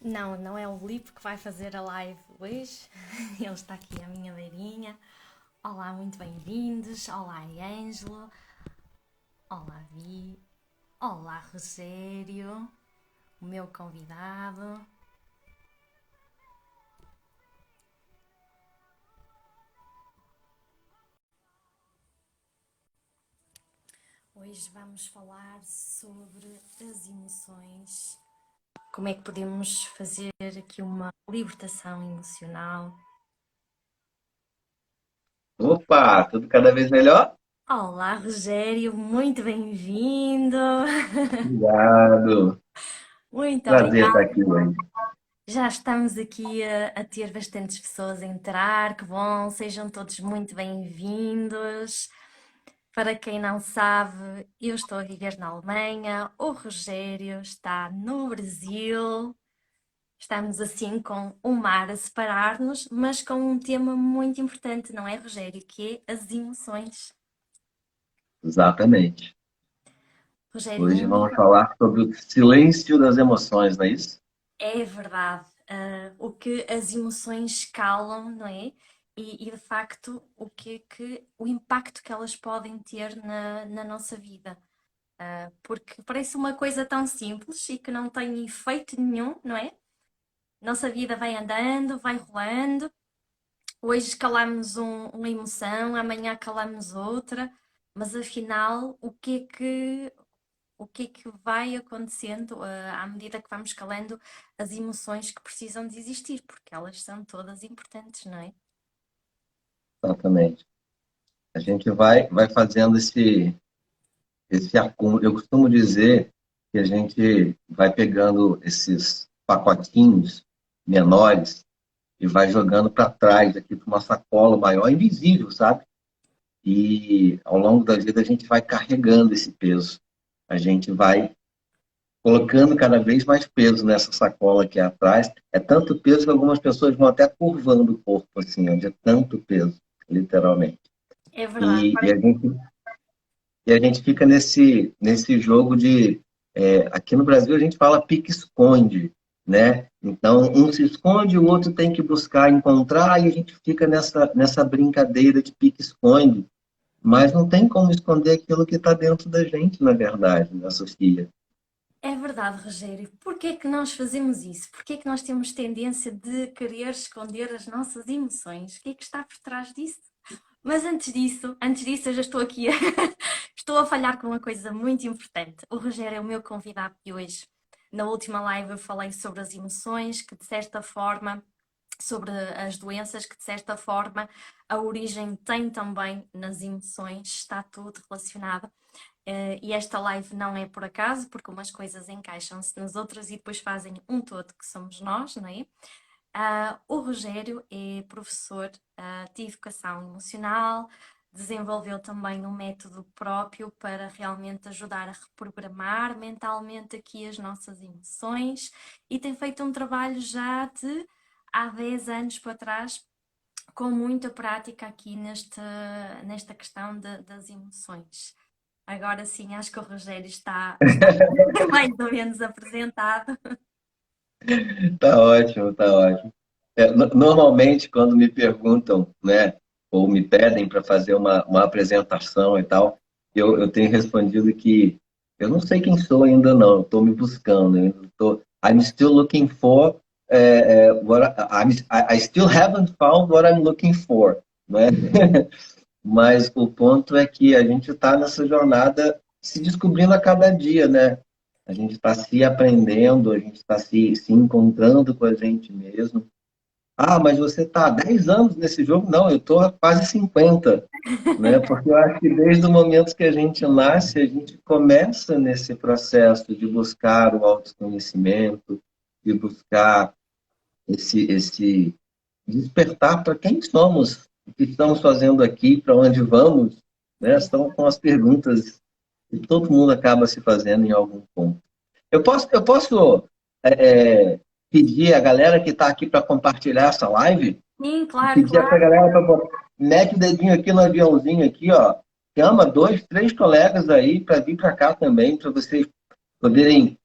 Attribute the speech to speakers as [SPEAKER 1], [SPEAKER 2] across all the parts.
[SPEAKER 1] Não, não é o Filipe que vai fazer a live hoje. Ele está aqui à minha beirinha. Olá, muito bem-vindos. Olá, Ângelo. Olá, Vi. Olá, Rogério, o meu convidado. Hoje vamos falar sobre as emoções. Como é que podemos fazer aqui uma libertação emocional?
[SPEAKER 2] Opa, tudo cada vez melhor?
[SPEAKER 1] Olá, Rogério, muito bem-vindo.
[SPEAKER 2] Obrigado.
[SPEAKER 1] Muito
[SPEAKER 2] Prazer estar
[SPEAKER 1] obrigada.
[SPEAKER 2] aqui hoje.
[SPEAKER 1] Já estamos aqui a ter bastantes pessoas a entrar, que bom, sejam todos muito bem-vindos. Para quem não sabe, eu estou a viver na Alemanha, o Rogério está no Brasil. Estamos assim com um mar a separar-nos, mas com um tema muito importante, não é, Rogério? Que é as emoções.
[SPEAKER 2] Exatamente.
[SPEAKER 1] Rogério,
[SPEAKER 2] Hoje vamos falar sobre o silêncio das emoções, não é isso?
[SPEAKER 1] é verdade, o que as emoções calam, não é? E de facto o impacto que elas podem ter na nossa vida. Porque parece uma coisa tão simples e que não tem efeito nenhum, não é? Nossa vida vai andando, vai rolando. Hoje calamos uma emoção, amanhã calamos outra, mas afinal, o que é que vai acontecendo à medida que vamos calando as emoções que precisam de existir, porque elas são todas importantes, não é?
[SPEAKER 2] Exatamente. A gente vai fazendo esse acúmulo. Eu costumo dizer que a gente vai pegando esses pacotinhos menores e vai jogando para trás, aqui para uma sacola maior, invisível, sabe? E ao longo da vida a gente vai carregando esse peso. A gente vai colocando cada vez mais peso nessa sacola aqui atrás. É tanto peso que algumas pessoas vão até curvando o corpo, assim, onde é tanto peso, literalmente.
[SPEAKER 1] É verdade.
[SPEAKER 2] E, e, a, gente, e a gente fica nesse jogo de. Aqui no Brasil a gente fala pique-esconde, né? Então, um se esconde, o outro tem que buscar encontrar, e a gente fica nessa brincadeira de pique-esconde. Mas não tem como esconder aquilo que está dentro da gente, na verdade, né, Sofia?
[SPEAKER 1] É verdade, Rogério. Porquê é que nós fazemos isso? Porquê é que nós temos tendência de querer esconder as nossas emoções? O que é que está por trás disso? Mas antes disso, eu já estou aqui estou a falhar com uma coisa muito importante. O Rogério é o meu convidado de hoje. Na última live eu falei sobre as emoções, que de certa forma, sobre as doenças, que de certa forma a origem tem também nas emoções, está tudo relacionado. E esta live não é por acaso, porque umas coisas encaixam-se nas outras e depois fazem um todo que somos nós, não é? O Rogério é professor de educação emocional, desenvolveu também um método próprio para realmente ajudar a reprogramar mentalmente aqui as nossas emoções e tem feito um trabalho já de há 10 anos para trás, com muita prática aqui nesta questão das emoções. Agora sim, acho que o Rogério está mais ou menos apresentado.
[SPEAKER 2] Tá ótimo, tá ótimo. Normalmente, quando me perguntam, né, ou me pedem para fazer uma apresentação e tal, eu tenho respondido que eu não sei quem sou ainda não, estou me buscando, eu ainda I'm still looking for, I still haven't found what I'm looking for, né? Mas o ponto é que a gente está nessa jornada se descobrindo a cada dia, né? A gente está se aprendendo, a gente está se encontrando com a gente mesmo. Ah, mas você está há 10 anos nesse jogo? Não, eu estou há quase 50, né? Porque eu acho que desde o momento que a gente nasce, a gente começa nesse processo de buscar o autoconhecimento, de buscar esse despertar para quem somos, o que estamos fazendo aqui, para onde vamos, né? São com as perguntas que todo mundo acaba se fazendo em algum ponto. Eu posso pedir a galera que está aqui para compartilhar essa live,
[SPEAKER 1] Sim, claro,
[SPEAKER 2] pedir para a
[SPEAKER 1] claro.
[SPEAKER 2] galera para mete o dedinho aqui no aviãozinho aqui, ó, chama dois, três colegas aí para vir para cá também, para vocês poderem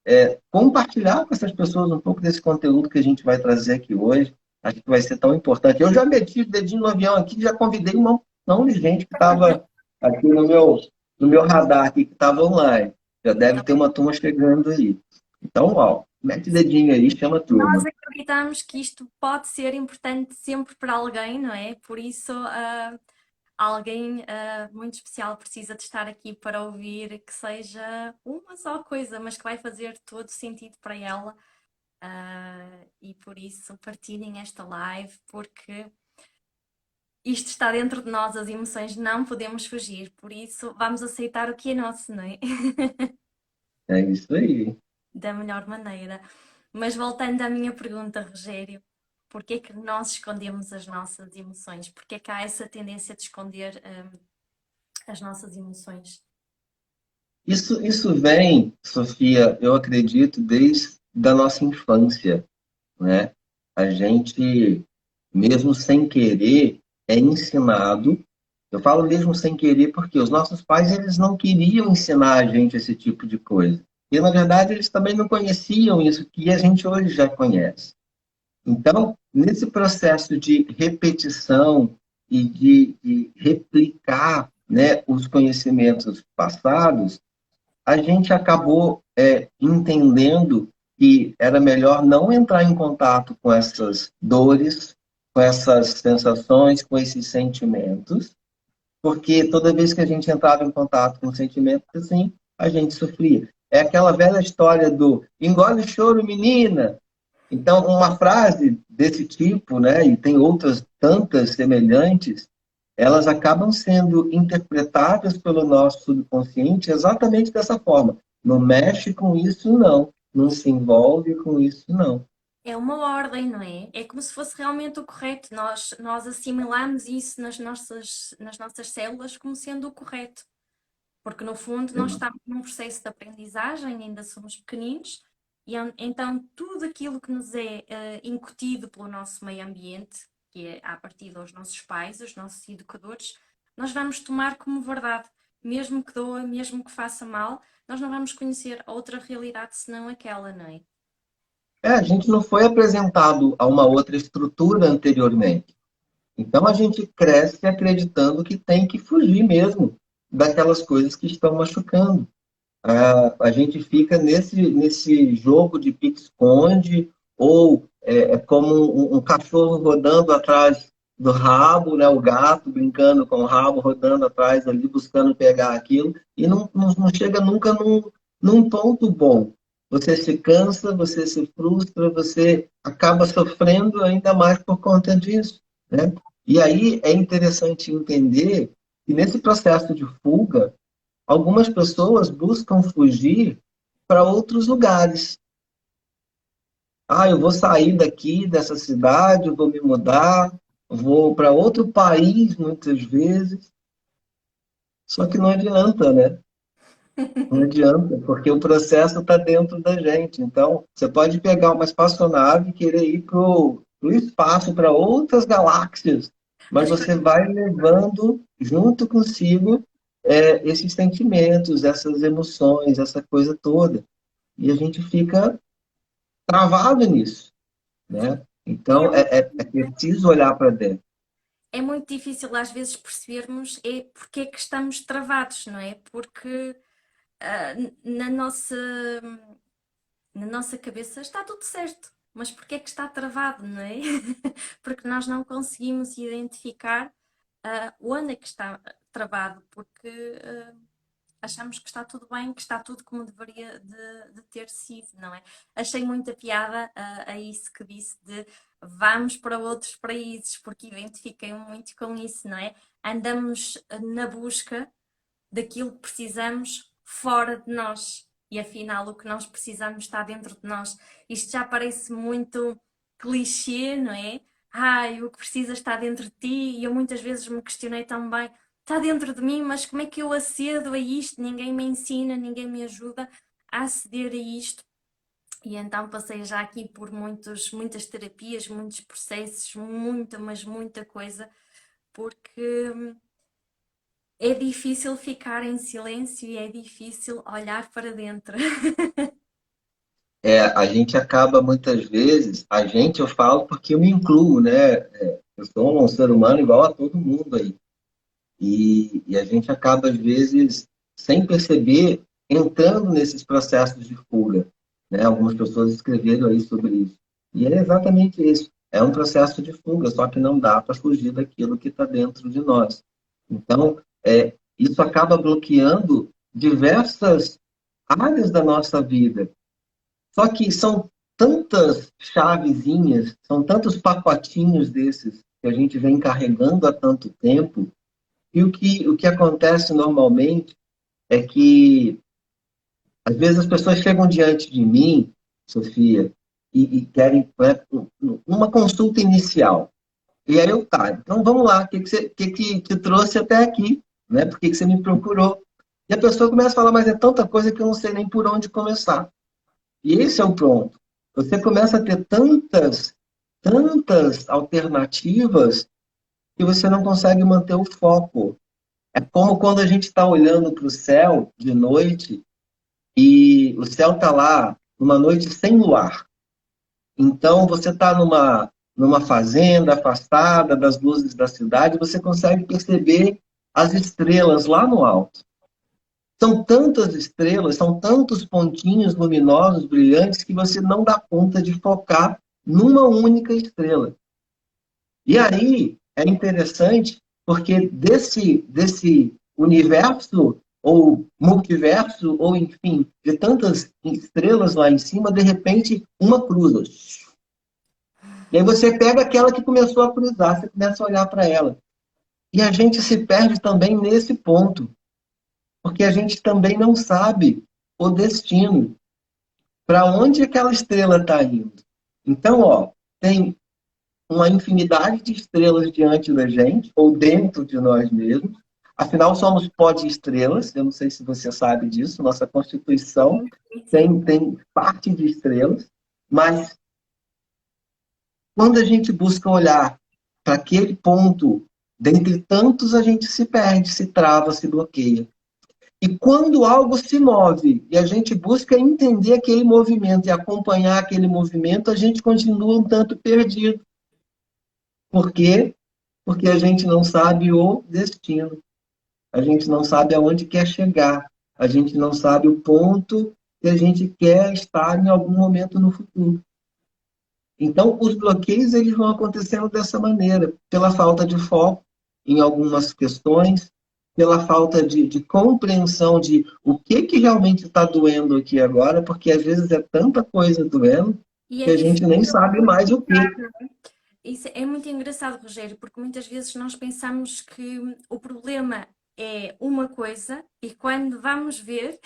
[SPEAKER 2] compartilhar com essas pessoas um pouco desse conteúdo que a gente vai trazer aqui hoje. Acho que vai ser tão importante. Eu já meti o dedinho no avião aqui, já convidei um montão de gente que estava aqui no meu radar, aqui, que estava online. Já deve ter uma turma chegando aí. Então, ó, mete o dedinho aí, chama a
[SPEAKER 1] Nós
[SPEAKER 2] turma.
[SPEAKER 1] acreditamos que isto pode ser importante sempre para alguém, não é? Por isso, alguém muito especial precisa de estar aqui para ouvir, que seja uma só coisa, mas que vai fazer todo sentido para ela. E por isso, partilhem esta live, porque isto está dentro de nós, as emoções não podemos fugir, por isso vamos aceitar o que é nosso, não é?
[SPEAKER 2] É isso aí.
[SPEAKER 1] Da melhor maneira. Mas voltando à minha pergunta, Rogério, porquê é que nós escondemos as nossas emoções? Porquê é que há essa tendência de esconder as nossas emoções?
[SPEAKER 2] Isso vem, Sofia, eu acredito, desde a nossa infância, né? A gente, mesmo sem querer, é ensinado. Eu falo mesmo sem querer porque os nossos pais, eles não queriam ensinar a gente esse tipo de coisa. E, na verdade, eles também não conheciam isso que a gente hoje já conhece. Então, nesse processo de repetição e de replicar, né, os conhecimentos passados, a gente acabou entendendo que era melhor não entrar em contato com essas dores, com essas sensações, com esses sentimentos, porque toda vez que a gente entrava em contato com sentimentos assim, a gente sofria. É aquela velha história do engole o choro, menina. Então, uma frase desse tipo, né, e tem outras tantas semelhantes, elas acabam sendo interpretadas pelo nosso subconsciente exatamente dessa forma. Não mexe com isso, não. Não se envolve com isso, não.
[SPEAKER 1] É uma ordem, não é? É como se fosse realmente o correto. Nós assimilamos isso nas nossas células como sendo o correto. Porque no fundo nós estamos num processo de aprendizagem, ainda somos pequeninos, e então tudo aquilo que nos é incutido pelo nosso meio ambiente, que é a partir dos nossos pais, os nossos educadores, nós vamos tomar como verdade, mesmo que doa, mesmo que faça mal, nós não vamos conhecer outra realidade senão aquela, não é?
[SPEAKER 2] A gente não foi apresentado a uma outra estrutura anteriormente. Então a gente cresce acreditando que tem que fugir mesmo daquelas coisas que estão machucando. A gente fica nesse jogo de pique-esconde, ou é como um cachorro rodando atrás do rabo, né? O gato brincando com o rabo, rodando atrás ali, buscando pegar aquilo, e não chega nunca num ponto bom. Você se cansa, você se frustra, você acaba sofrendo ainda mais por conta disso, né? E aí é interessante entender que nesse processo de fuga, algumas pessoas buscam fugir para outros lugares. Eu vou sair daqui, dessa cidade, vou me mudar, vou para outro país, muitas vezes. Só que não adianta, né? Não adianta, porque o processo está dentro da gente. Então, você pode pegar uma espaçonave e querer ir para o espaço, para outras galáxias, mas
[SPEAKER 1] Mas
[SPEAKER 2] você vai levando junto consigo esses sentimentos, essas emoções, essa coisa toda. E a gente fica travado nisso, né?
[SPEAKER 1] e é
[SPEAKER 2] Então,
[SPEAKER 1] muito,
[SPEAKER 2] é preciso olhar para dentro.
[SPEAKER 1] é muito difícil às vezes percebermos porque é que estamos travados, não é? Porque ah, na nossa, na nossa cabeça está tudo certo, mas porque é que está travado, não é? Porque nós não conseguimos identificar onde é que está travado, porque achamos que está tudo bem, que está tudo como deveria de ter sido, não é? Achei muita piada a isso que disse de vamos para outros países, porque identifiquei muito com isso, não é? Andamos na busca daquilo que precisamos fora de nós. E afinal, o que nós precisamos está dentro de nós. Isto já parece muito clichê, não é? Ai, o que precisa está dentro de ti. E eu muitas vezes me questionei também: está dentro de mim, mas como é que eu acedo a isto? Ninguém me ensina, ninguém me ajuda a aceder a isto. E então passei já aqui por muitas terapias, muitos processos, muita, mas muita coisa, porque é difícil ficar em silêncio e é difícil olhar para dentro.
[SPEAKER 2] A gente acaba muitas vezes, eu falo porque eu me incluo, né? Eu sou um ser humano igual a todo mundo aí. E a gente acaba, às vezes, sem perceber, entrando nesses processos de fuga, né? Algumas pessoas escreveram aí sobre isso. E é exatamente isso. É um processo de fuga, só que não dá para fugir daquilo que está dentro de nós. Então, isso acaba bloqueando diversas áreas da nossa vida. Só que são tantas chavezinhas, são tantos pacotinhos desses que a gente vem carregando há tanto tempo, e o que acontece normalmente é que, às vezes, as pessoas chegam diante de mim, Sofia, e querem, né, uma consulta inicial. E aí tá, então vamos lá, o que te trouxe até aqui? Né? Por que você me procurou? E a pessoa começa a falar, mas é tanta coisa que eu não sei nem por onde começar. E esse é o ponto. Você começa a ter tantas alternativas que você não consegue manter o foco. É como quando a gente está olhando para o céu de noite e o céu está lá numa noite sem luar. Então você está numa fazenda afastada das luzes da cidade, você consegue perceber as estrelas lá no alto. São tantas estrelas, são tantos pontinhos luminosos, brilhantes, que você não dá conta de focar numa única estrela. E aí é interessante porque desse universo, ou multiverso, ou enfim, de tantas estrelas lá em cima, de repente uma cruza. E aí você pega aquela que começou a cruzar, você começa a olhar para ela. E a gente se perde também nesse ponto, porque a gente também não sabe o destino, para onde aquela estrela está indo. Então, tem uma infinidade de estrelas diante da gente, ou dentro de nós mesmos. Afinal, somos pó de estrelas, eu não sei se você sabe disso, nossa Constituição
[SPEAKER 1] Sim, sim, sim.
[SPEAKER 2] tem parte de estrelas, mas quando a gente busca olhar para aquele ponto, dentre tantos, a gente se perde, se trava, se bloqueia. E quando algo se move e a gente busca entender aquele movimento e acompanhar aquele movimento, a gente continua um tanto perdido. Por quê? Porque a gente não sabe o destino, a gente não sabe aonde quer chegar, a gente não sabe o ponto que a gente quer estar em algum momento no futuro. Então, os bloqueios eles vão acontecendo dessa maneira, pela falta de foco em algumas questões, pela falta de compreensão de o que realmente está doendo aqui agora, porque às vezes é tanta coisa doendo
[SPEAKER 1] E
[SPEAKER 2] que
[SPEAKER 1] é
[SPEAKER 2] a gente nem
[SPEAKER 1] difícil
[SPEAKER 2] sabe mais o
[SPEAKER 1] codificar.
[SPEAKER 2] que.
[SPEAKER 1] Isso é muito engraçado, Rogério, porque muitas vezes nós pensamos que o problema é uma coisa e quando vamos ver,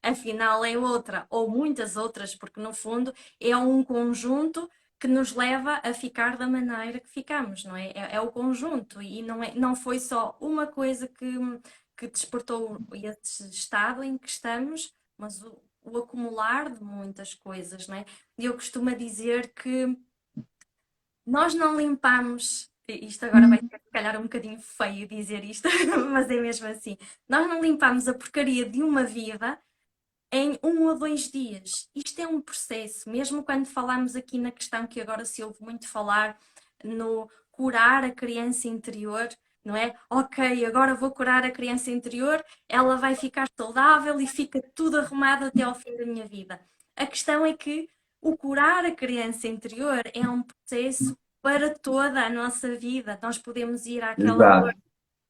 [SPEAKER 1] afinal é outra, ou muitas outras, porque no fundo é um conjunto que nos leva a ficar da maneira que ficamos, não é? É o conjunto e não foi só uma coisa que despertou esse estado em que estamos, mas o acumular de muitas coisas, não é? E eu costumo dizer que nós não limpamos, isto agora vai ser se calhar um bocadinho feio dizer isto, mas é mesmo assim. Nós não limpamos a porcaria de uma vida em 1 ou 2 dias. Isto é um processo, mesmo quando falamos aqui na questão que agora se ouve muito falar no curar a criança interior, não é? Ok, agora vou curar a criança interior, ela vai ficar saudável e fica tudo arrumado até ao fim da minha vida. A questão é que o curar a criança interior é um processo para toda a nossa vida. Nós podemos ir
[SPEAKER 2] Exato.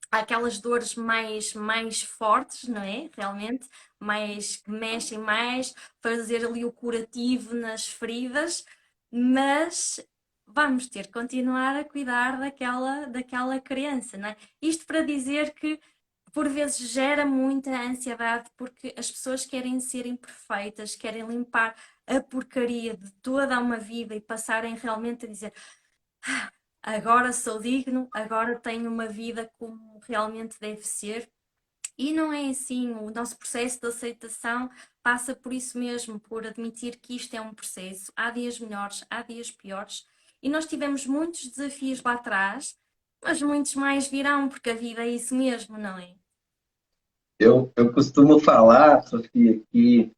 [SPEAKER 1] àquelas dores mais fortes, não é? Realmente, mais que mexem mais, fazer ali o curativo nas feridas, mas vamos ter que continuar a cuidar daquela criança, não é? Isto para dizer que por vezes gera muita ansiedade porque as pessoas querem ser imperfeitas, querem limpar a porcaria de toda uma vida e passarem realmente a dizer agora sou digno, agora tenho uma vida como realmente deve ser. E não é assim, o nosso processo de aceitação passa por isso mesmo, por admitir que isto é um processo. Há dias melhores, há dias piores. E nós tivemos muitos desafios lá atrás, mas muitos mais virão, porque a vida é isso mesmo, não é?
[SPEAKER 2] Eu costumo falar, Sofia, que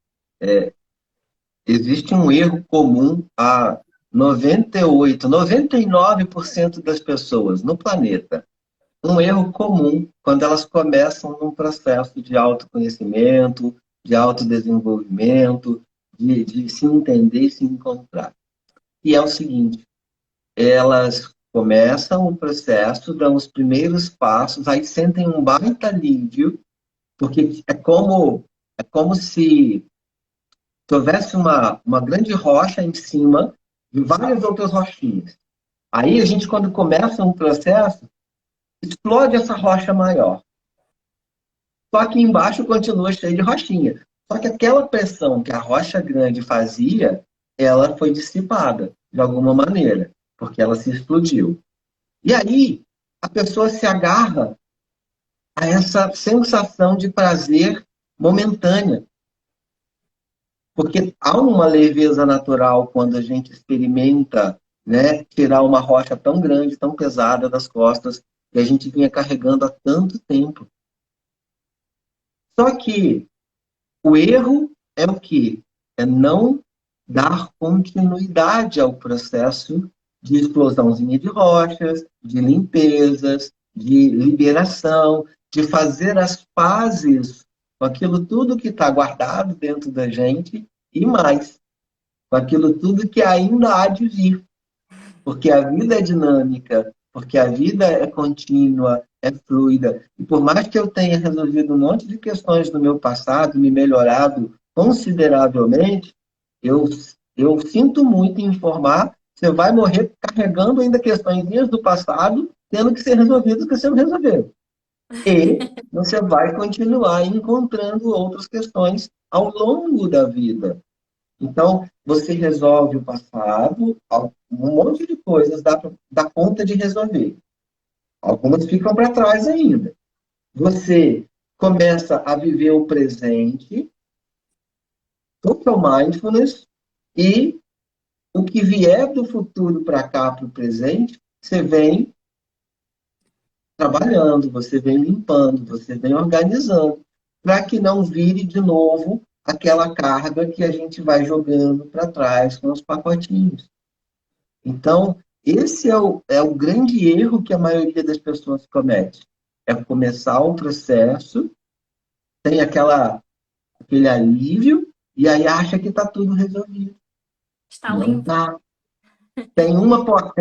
[SPEAKER 2] existe um erro comum a 98, 99% das pessoas no planeta. Um erro comum quando elas começam num processo de autoconhecimento, de autodesenvolvimento, de se entender e se encontrar. E é o seguinte, elas começam o processo, dão os primeiros passos, aí sentem um baita alívio, porque é como se houvesse uma grande rocha em cima de várias outras rochinhas. Aí a gente, quando começa um processo, explode essa rocha maior. Só que embaixo continua cheio de rochinha. Só que aquela pressão que a rocha grande fazia, ela foi dissipada de alguma maneira, porque ela se explodiu. E aí a pessoa se agarra a essa sensação de prazer momentânea, porque há uma leveza natural quando a gente experimenta, né, tirar uma rocha tão grande, tão pesada das costas que a gente vinha carregando há tanto tempo. Só que o erro é o quê? É não dar continuidade ao processo de explosãozinha de rochas, de limpezas, de liberação, de fazer as pazes com aquilo tudo que está guardado dentro da gente e mais, com aquilo tudo que ainda há de vir. Porque a vida é dinâmica, porque a vida é contínua, é fluida. E por mais que eu tenha resolvido um monte de questões do meu passado, me melhorado consideravelmente, eu, eu sinto muito em informar, você vai morrer carregando ainda questões do passado, tendo que ser resolvidas que você não resolveu. E você vai continuar encontrando outras questões ao longo da vida. Então, você resolve o passado, um monte de coisas dá conta de resolver. Algumas ficam para trás ainda. Você começa a viver o presente, total mindfulness, e o que vier do futuro para cá, para o presente, você vem trabalhando, você vem limpando, você vem organizando, para que não vire de novo aquela carga que a gente vai jogando para trás com os pacotinhos. Então, esse é o grande erro que a maioria das pessoas comete. É começar o processo, tem aquele alívio, e aí acha que está tudo resolvido.
[SPEAKER 1] Está
[SPEAKER 2] Não
[SPEAKER 1] limpo.
[SPEAKER 2] está. Tem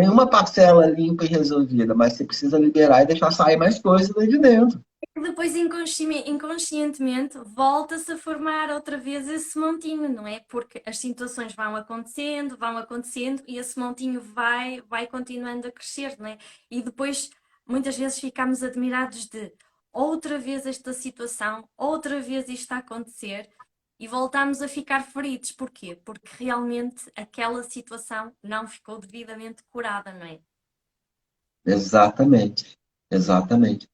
[SPEAKER 2] uma parcela limpa e resolvida, mas você precisa liberar e deixar sair mais coisas daí de dentro.
[SPEAKER 1] Depois inconscientemente volta-se a formar outra vez esse montinho, não é? Porque as situações vão acontecendo e esse montinho vai continuando a crescer, não é? E depois muitas vezes ficamos admirados de outra vez esta situação, outra vez isto a acontecer e voltamos a ficar feridos. Porquê? Porque realmente aquela situação não ficou devidamente curada, não é?
[SPEAKER 2] Exatamente. Exatamente.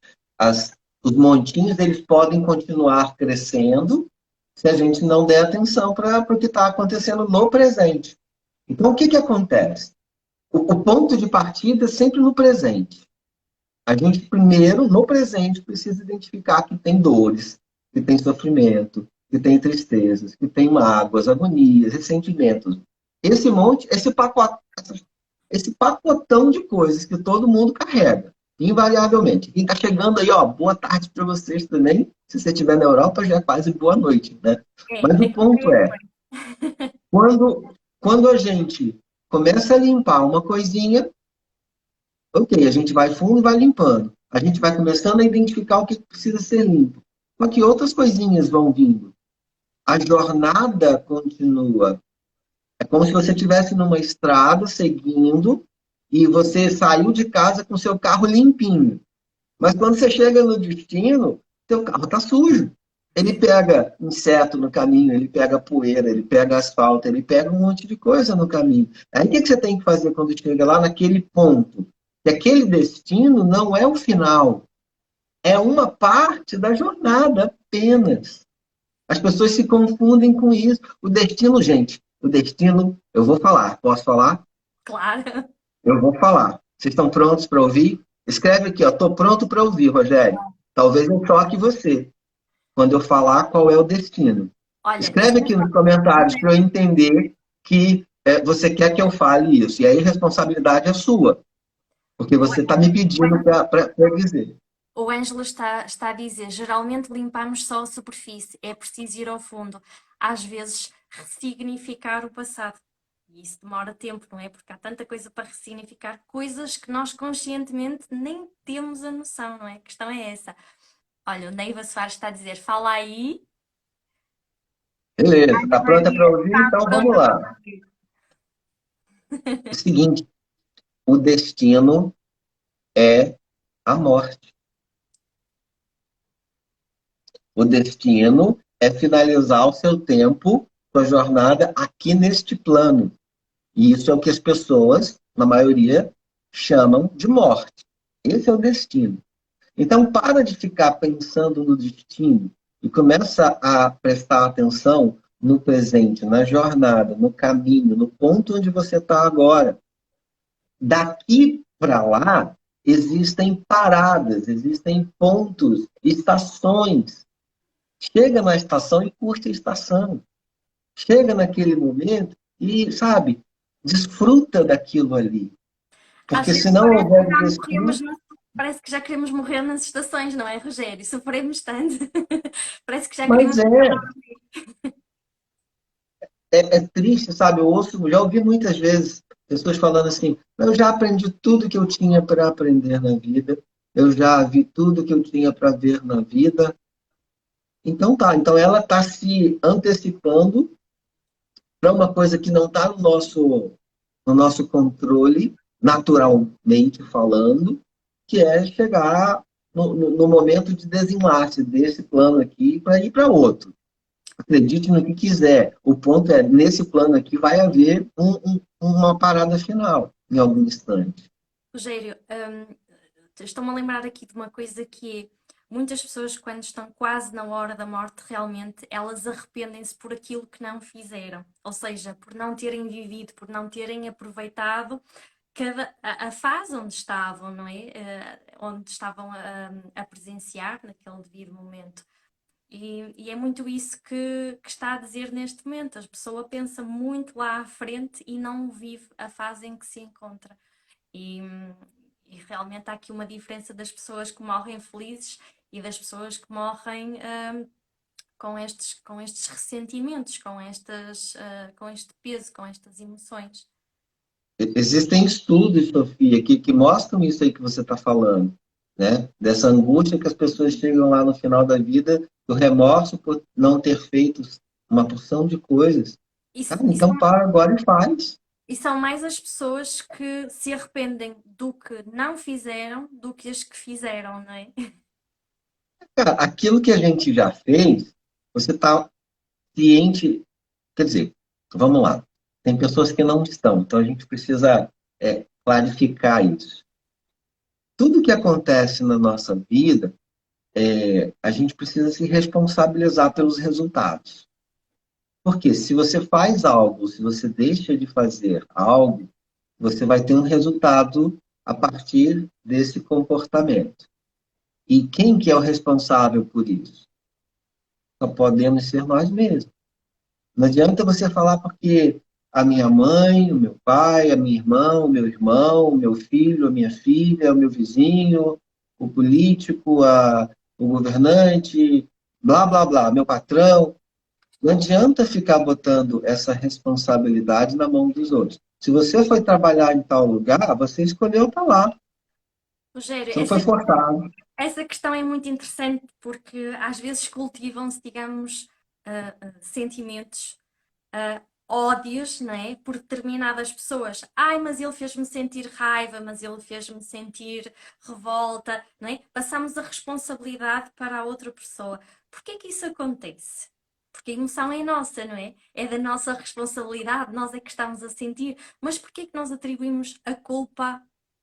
[SPEAKER 2] Os montinhos, eles podem continuar crescendo se a gente não der atenção para o que está acontecendo no presente. Então, o que, que acontece? O ponto de partida é sempre no presente. A gente, primeiro, no presente, precisa identificar que tem dores, que tem sofrimento, que tem tristezas, que tem mágoas, agonias, ressentimentos. Esse pacotão de coisas que todo mundo carrega, invariavelmente. Quem está chegando aí, ó, boa tarde para vocês também. Se você estiver na Europa, já é quase boa noite, né? Mas o
[SPEAKER 1] Aqui
[SPEAKER 2] ponto
[SPEAKER 1] também
[SPEAKER 2] é, quando a gente começa a limpar uma coisinha, ok, a gente vai fundo e vai limpando. A gente vai começando a identificar o que precisa ser limpo. Só que outras coisinhas vão vindo. A jornada continua. É como se você estivesse numa estrada seguindo e você saiu de casa com seu carro limpinho. Mas quando você chega no destino, seu carro está sujo. Ele pega inseto no caminho, ele pega poeira, ele pega asfalto, ele pega um monte de coisa no caminho. Aí o que você tem que fazer quando chega lá naquele ponto? Que aquele destino não é o final, é uma parte da jornada apenas. As pessoas se confundem com isso. O destino, gente, o destino, eu vou falar. Posso falar?
[SPEAKER 1] claro.
[SPEAKER 2] Eu vou falar. Vocês estão prontos para ouvir? Escreve aqui, ó. Estou pronto para ouvir, Rogério. Talvez eu choque você quando eu falar qual é o destino.
[SPEAKER 1] Olha,
[SPEAKER 2] Escreve aqui nos comentários para eu entender que você quer que eu fale isso. E aí a responsabilidade é sua, porque você está me pedindo para dizer.
[SPEAKER 1] o Ângelo está a dizer, geralmente limpamos só a superfície, é preciso ir ao fundo. Às vezes, ressignificar o passado. E isso demora tempo, não é? Porque há tanta coisa para ressignificar, coisas que nós conscientemente nem temos a noção, não é? A questão é essa. Olha, o Neiva Soares está a dizer, fala aí.
[SPEAKER 2] Beleza, está pronta
[SPEAKER 1] Maria
[SPEAKER 2] para ouvir?
[SPEAKER 1] está
[SPEAKER 2] Então vamos
[SPEAKER 1] pronta para
[SPEAKER 2] lá.
[SPEAKER 1] ouvir.
[SPEAKER 2] É o seguinte, o destino é a morte. O destino é finalizar o seu tempo, sua jornada aqui neste plano. E isso é o que as pessoas, na maioria, chamam de morte. Esse é o destino. Então, para de ficar pensando no destino e começa a prestar atenção no presente, na jornada, no caminho, no ponto onde você está agora. Daqui para lá, existem paradas, existem pontos, estações. Chega na estação e curte a estação. Chega naquele momento e, sabe, desfruta daquilo ali.
[SPEAKER 1] Às
[SPEAKER 2] Porque
[SPEAKER 1] vezes
[SPEAKER 2] se não houver um destino,
[SPEAKER 1] parece que já queremos morrer nas estações, não é, Rogério? Sofremos tanto. Parece que já queremos.
[SPEAKER 2] mas é triste, sabe? Eu ouço, já ouvi muitas vezes pessoas falando assim: eu já aprendi tudo que eu tinha para aprender na vida, eu já vi tudo que eu tinha para ver na vida. Então tá, então ela está se antecipando para uma coisa que não está no nosso controle, naturalmente falando, que é chegar no momento de desenlace desse plano aqui para ir para outro. Acredite no que quiser. O ponto é, nesse plano aqui vai haver uma parada final, em algum instante.
[SPEAKER 1] Rogério, estou-me a lembrar aqui de uma coisa que é, muitas pessoas quando estão quase na hora da morte, realmente elas arrependem-se por aquilo que não fizeram. Ou seja, por não terem vivido, por não terem aproveitado a fase onde estavam, não é? Onde estavam a presenciar naquele devido momento. E é muito isso que está a dizer neste momento. A pessoa pensa muito lá à frente e não vive a fase em que se encontra. E, e realmente há aqui uma diferença das pessoas que morrem felizes e das pessoas que morrem com estes ressentimentos, com este peso, com estas emoções.
[SPEAKER 2] Existem estudos, Sofia, que mostram isso aí que você está falando, né? Dessa angústia que as pessoas chegam lá no final da vida, do remorso por não ter feito uma porção de coisas.
[SPEAKER 1] E,
[SPEAKER 2] Cara,
[SPEAKER 1] e são,
[SPEAKER 2] então para agora e faz.
[SPEAKER 1] e são mais as pessoas que se arrependem do que não fizeram do que as que fizeram, não é?
[SPEAKER 2] Cara, aquilo que a gente já fez, você está ciente. Quer dizer, vamos lá. Tem pessoas que não estão, então a gente precisa clarificar isso. Tudo que acontece na nossa vida, a gente precisa se responsabilizar pelos resultados. Porque se você faz algo, se você deixa de fazer algo, você vai ter um resultado a partir desse comportamento. E quem que é o responsável por isso? Só podemos ser nós mesmos. Não adianta você falar porque a minha mãe, o meu pai, a minha irmã, o meu irmão, o meu filho, a minha filha, o meu vizinho, o político, o governante, blá, blá, blá, meu patrão. Não adianta ficar botando essa responsabilidade na mão dos outros. Se você foi trabalhar em tal lugar, você escolheu estar lá.
[SPEAKER 1] Rogério,
[SPEAKER 2] Você não foi forçado.
[SPEAKER 1] essa questão é muito interessante porque às vezes cultivam-se, digamos, sentimentos, ódios, não é? Por determinadas pessoas. Ai, mas ele fez-me sentir raiva, mas ele fez-me sentir revolta, não é? Passamos a responsabilidade para a outra pessoa. Porquê que isso acontece? Porque a emoção é nossa, não é? É da nossa responsabilidade, nós é que estamos a sentir. Mas porquê que nós atribuímos a culpa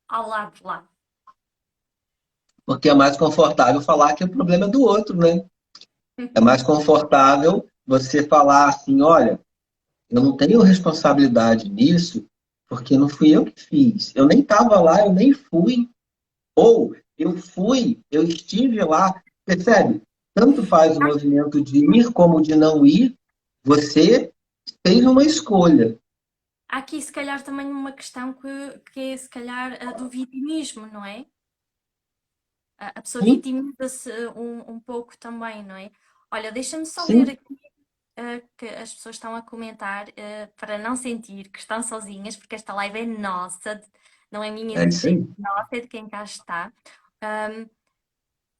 [SPEAKER 1] ao lado de lá?
[SPEAKER 2] Porque é mais confortável falar que o problema é do outro, né? É mais confortável você falar assim, olha, eu não tenho responsabilidade nisso, porque não fui eu que fiz. Eu nem estava lá, eu nem fui. Ou eu fui, eu estive lá. Percebe? Tanto faz o movimento de ir como de não ir. Você fez uma escolha.
[SPEAKER 1] Há aqui, se calhar, também uma questão que é, se calhar, a do vitimismo, não é? A pessoa
[SPEAKER 2] Sim,
[SPEAKER 1] vitimiza-se um pouco também, não é? Olha, deixa-me só ler
[SPEAKER 2] sim,
[SPEAKER 1] aqui que as pessoas estão a comentar para não sentir que estão sozinhas, porque esta live é nossa, não é minha
[SPEAKER 2] é
[SPEAKER 1] de
[SPEAKER 2] isso
[SPEAKER 1] jeito,
[SPEAKER 2] aí.
[SPEAKER 1] nossa, é de quem cá está. Ahm,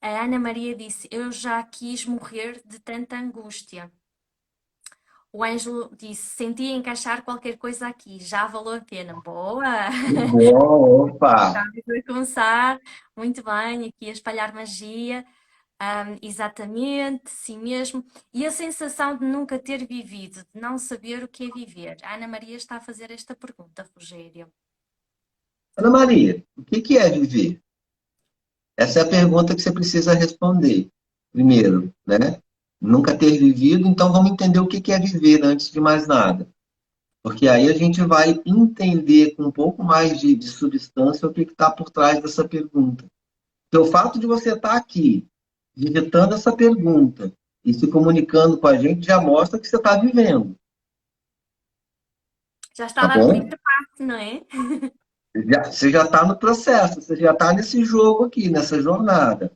[SPEAKER 1] a Ana Maria disse: Eu já quis morrer de tanta angústia. O Ângelo disse: Senti encaixar qualquer coisa aqui, já valeu a pena. Boa!
[SPEAKER 2] Que bom, opa!
[SPEAKER 1] Estamos a começar muito bem aqui a espalhar magia. Exatamente, sim mesmo. E a sensação de nunca ter vivido, de não saber o que é viver. A Ana Maria está a fazer esta pergunta, Rogério.
[SPEAKER 2] Ana Maria, o que é viver? Essa é a pergunta que você precisa responder. Primeiro, né? Nunca ter vivido, então vamos entender o que é viver antes de mais nada. Porque aí a gente vai entender com um pouco mais de substância o que está por trás dessa pergunta. Então, o fato de você estar aqui, digitando essa pergunta e se comunicando com a gente, já mostra que você está vivendo,
[SPEAKER 1] Já está a
[SPEAKER 2] tá
[SPEAKER 1] dar o
[SPEAKER 2] bom?
[SPEAKER 1] primeiro passo, não é?
[SPEAKER 2] Você já está no processo, você já está nesse jogo aqui, nessa jornada.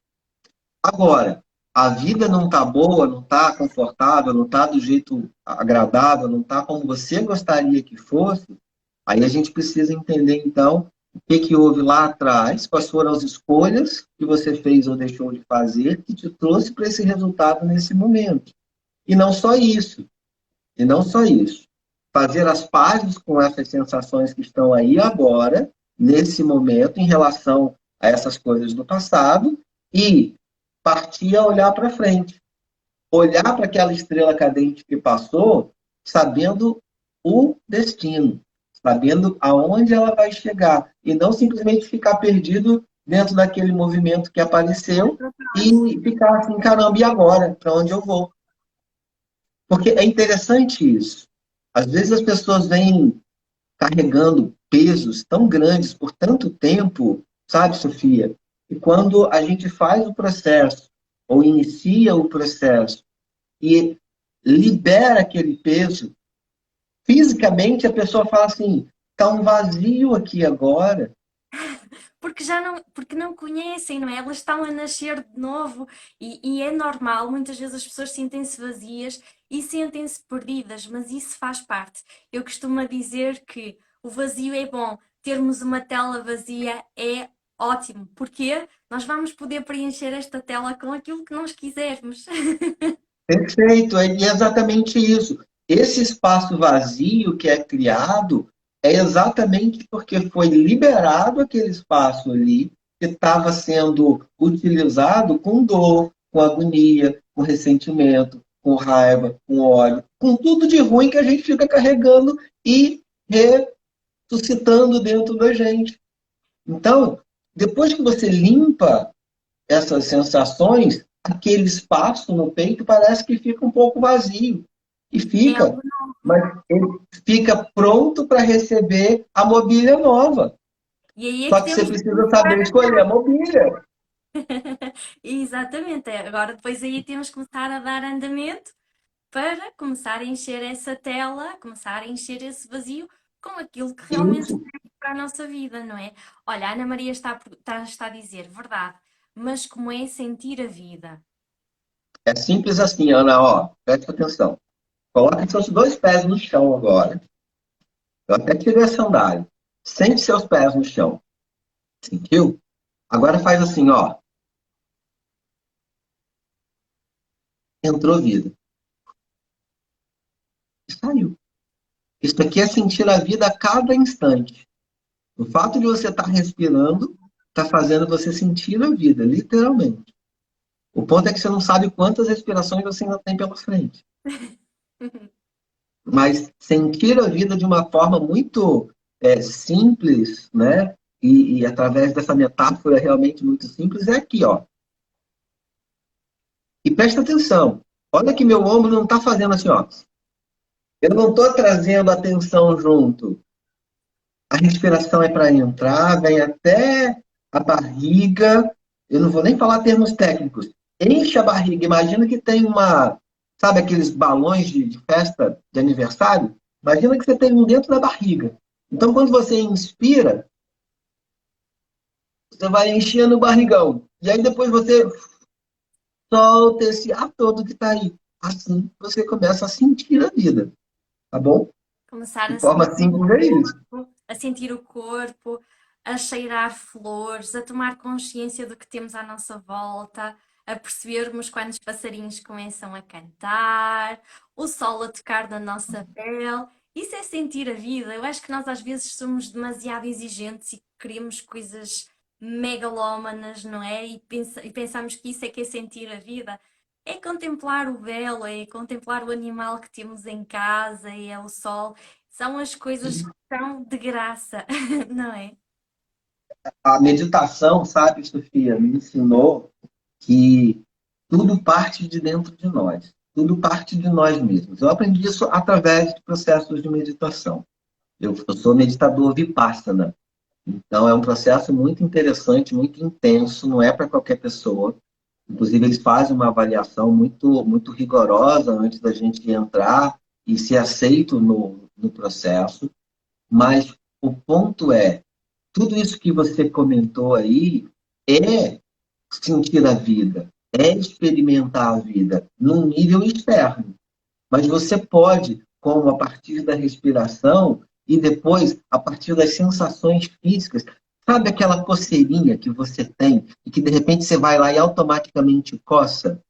[SPEAKER 2] Agora, a vida não está boa, não está confortável, não está do jeito agradável, não está como você gostaria que fosse, aí a gente precisa entender, então, o que houve lá atrás, quais foram as escolhas que você fez ou deixou de fazer que te trouxe para esse resultado nesse momento. E não só isso, e não só isso. Fazer as pazes com essas sensações que estão aí agora, nesse momento, em relação a essas coisas do passado, e partir a olhar para frente. Olhar para aquela estrela cadente que passou, sabendo o destino, sabendo aonde ela vai chegar, e não simplesmente ficar perdido dentro daquele movimento que
[SPEAKER 1] Olha
[SPEAKER 2] apareceu
[SPEAKER 1] para trás.
[SPEAKER 2] e ficar assim, caramba, e agora? Para onde eu vou? Porque é interessante isso. Às vezes as pessoas vêm carregando pesos tão grandes por tanto tempo, sabe, Sofia? E quando a gente faz o processo, ou inicia o processo, e libera aquele peso, fisicamente a pessoa fala assim: está um vazio aqui agora.
[SPEAKER 1] Porque já não, porque não conhecem, não é? Elas estão a nascer de novo e é normal, muitas vezes as pessoas sentem-se vazias e sentem-se perdidas, mas isso faz parte. Eu costumo dizer que o vazio é bom, termos uma tela vazia é ótimo, porque nós vamos poder preencher esta tela com aquilo que nós quisermos.
[SPEAKER 2] Perfeito, é exatamente isso. Esse espaço vazio que é criado é exatamente porque foi liberado aquele espaço ali que estava sendo utilizado com dor, com agonia, com ressentimento, com raiva, com ódio, com tudo de ruim que a gente fica carregando e ressuscitando dentro da gente. Então, depois que você limpa essas sensações, aquele espaço no peito parece que fica um pouco vazio. E
[SPEAKER 1] É
[SPEAKER 2] fica,
[SPEAKER 1] algo novo.
[SPEAKER 2] mas ele fica pronto para receber a mobília nova.
[SPEAKER 1] E aí é
[SPEAKER 2] Só
[SPEAKER 1] que
[SPEAKER 2] que você
[SPEAKER 1] temos que
[SPEAKER 2] precisa
[SPEAKER 1] começar
[SPEAKER 2] saber
[SPEAKER 1] a
[SPEAKER 2] escolher a
[SPEAKER 1] dar.
[SPEAKER 2] mobília.
[SPEAKER 1] Exatamente. Agora, depois aí temos que começar a dar andamento para começar a encher essa tela, começar a encher esse vazio com aquilo que realmente
[SPEAKER 2] Isso.
[SPEAKER 1] serve para a nossa vida, não é? Olha, a Ana Maria está a dizer, verdade, mas como é sentir a vida?
[SPEAKER 2] É simples assim, Ana, ó, preste atenção. Coloque seus dois pés no chão agora. Eu até tirei a sandália. Sente seus pés no chão. Sentiu? Agora faz assim, ó. Entrou vida. E saiu. Isso aqui é sentir a vida a cada instante. O fato de você estar respirando está fazendo você sentir a vida, literalmente. O ponto é que você não sabe quantas respirações você ainda tem pela frente. Mas sentir a vida de uma forma muito simples, né? E através dessa metáfora realmente muito simples, é aqui, ó. E presta atenção. Olha que meu ombro não está fazendo assim, ó. Eu não estou trazendo atenção junto. A respiração é para entrar, vem até a barriga. Eu não vou nem falar termos técnicos. Enche a barriga. Imagina que tem uma. sabe aqueles balões de festa de aniversário? Imagina que você tem um dentro da barriga. Então, quando você inspira, você vai enchendo o barrigão. E aí depois você solta esse ar todo que está aí. Assim você começa a sentir a vida, tá bom?
[SPEAKER 1] Começar
[SPEAKER 2] De
[SPEAKER 1] a
[SPEAKER 2] forma
[SPEAKER 1] sentir o
[SPEAKER 2] simples é isso.
[SPEAKER 1] corpo, a sentir o corpo, a cheirar flores, a tomar consciência do que temos à nossa volta, a percebermos quando os passarinhos começam a cantar, o sol a tocar na nossa pele. Isso é sentir a vida. Eu acho que nós às vezes somos demasiado exigentes e queremos coisas megalómanas, não é? E pensamos que é sentir a vida. É contemplar o belo, é contemplar o animal que temos em casa, é o sol. São as coisas que são de graça, não é?
[SPEAKER 2] A meditação, sabe, Sofia, me ensinou que tudo parte de dentro de nós. Tudo parte de nós mesmos. Eu aprendi isso através de processos de meditação. Eu sou meditador Vipassana. Então, é um processo muito interessante, muito intenso, não é para qualquer pessoa. Inclusive, eles fazem uma avaliação muito rigorosa antes da gente entrar e ser aceito no processo. Mas o ponto é, tudo isso que você comentou aí é sentir a vida, é experimentar a vida num nível externo. Mas você pode, como a partir da respiração e depois a partir das sensações físicas, sabe aquela coceirinha que você tem e que de repente você vai lá e automaticamente coça?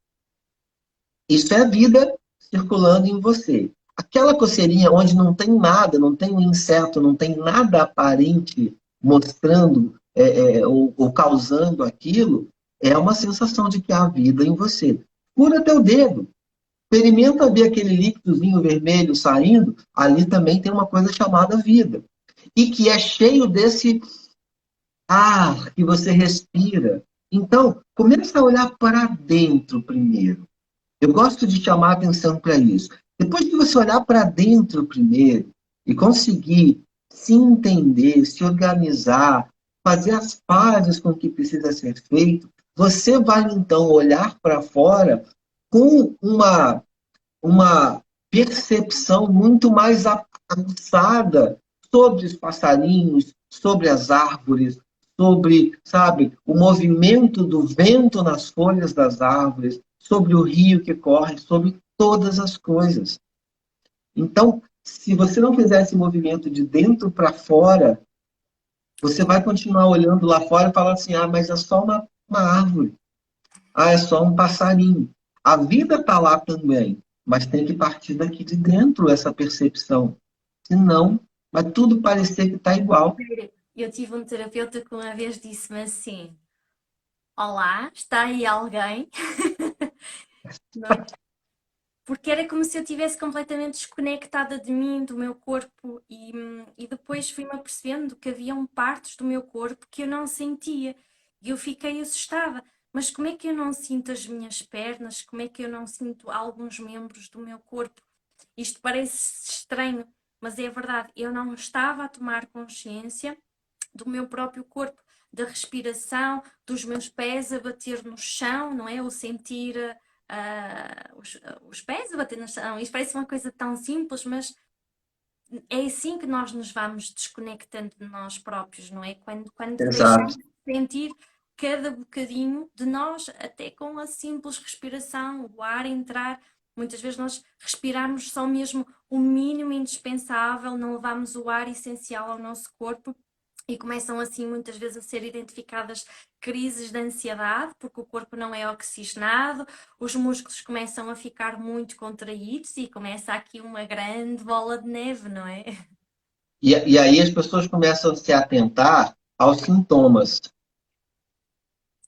[SPEAKER 2] Isso é a vida circulando em você. Aquela coceirinha onde não tem nada, não tem um inseto, não tem nada aparente mostrando ou causando aquilo, é uma sensação de que há vida em você. Cura teu dedo. Experimenta ver aquele líquidozinho vermelho saindo, ali também tem uma coisa chamada vida. E que é cheio desse ar que você respira. Então, começa a olhar para dentro primeiro. Eu gosto de chamar a atenção para isso. Depois que você olhar para dentro primeiro e conseguir se entender, se organizar, fazer as pazes com o que precisa ser feito, você vai então olhar para fora com uma percepção muito mais aguçada sobre os passarinhos, sobre as árvores, sobre, sabe, o movimento do vento nas folhas das árvores, sobre o rio que corre, sobre todas as coisas. Então, se você não fizer esse movimento de dentro para fora, você vai continuar olhando lá fora e falar assim: ah, mas é só uma árvore. Ah, é só um passarinho. A vida está lá também, mas tem que partir daqui de dentro essa percepção. Senão, vai tudo parecer que está igual.
[SPEAKER 1] Eu tive um terapeuta que uma vez disse-me assim: Olá, está aí alguém? Não. Porque era como se eu estivesse completamente desconectada de mim, do meu corpo, e depois fui-me apercebendo que haviam partes do meu corpo que eu não sentia. E eu fiquei assustada. Mas como é que eu não sinto as minhas pernas? Como é que eu não sinto alguns membros do meu corpo? Isto parece estranho, mas é verdade. Eu não estava a tomar consciência do meu próprio corpo, da respiração, dos meus pés a bater no chão, não é? O sentir os pés a bater no chão. Isto parece uma coisa tão simples, mas é assim que nós nos vamos desconectando de nós próprios, não é? Quando deixamos
[SPEAKER 2] Exato.
[SPEAKER 1] de sentir cada bocadinho de nós, até com a simples respiração, o ar entrar. Muitas vezes nós respiramos só mesmo o mínimo indispensável, não levamos o ar essencial ao nosso corpo e começam assim muitas vezes a ser identificadas crises de ansiedade, porque o corpo não é oxigenado, os músculos começam a ficar muito contraídos e começa aqui uma grande bola de neve, não é?
[SPEAKER 2] E aí as pessoas começam a se atentar aos sintomas.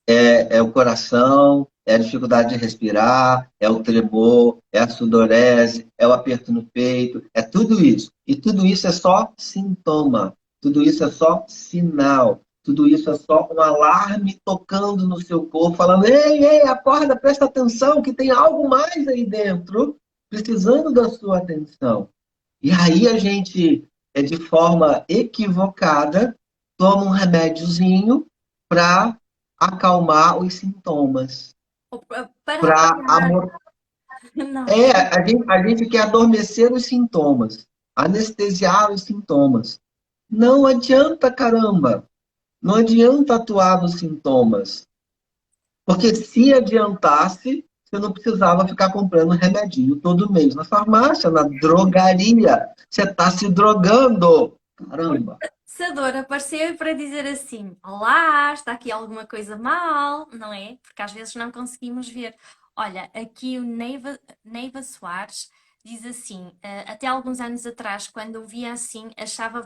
[SPEAKER 2] É o coração, é a dificuldade de respirar, é o tremor, é a sudorese, é o aperto no peito, é tudo isso. E tudo isso é só sintoma, tudo isso é só sinal, tudo isso é só um alarme tocando no seu corpo, falando: ei, ei, acorda, presta atenção, que tem algo mais aí dentro, precisando da sua atenção. E aí a gente, de forma equivocada, toma um remédiozinho para acalmar os sintomas,
[SPEAKER 1] Para
[SPEAKER 2] para
[SPEAKER 1] apagar. Não
[SPEAKER 2] É,
[SPEAKER 1] é?
[SPEAKER 2] a gente quer adormecer os sintomas, anestesiar os sintomas. Não adianta, caramba. Não adianta atuar nos sintomas. Porque se adiantasse, você não precisava ficar comprando remedinho todo mês na farmácia, na drogaria. Você está se drogando. Caramba.
[SPEAKER 1] Se a dor apareceu para dizer assim: Olá, está aqui alguma coisa mal, não é? Porque às vezes não conseguimos ver. Olha, aqui o Neiva Soares diz assim: até alguns anos atrás, quando eu via assim, achava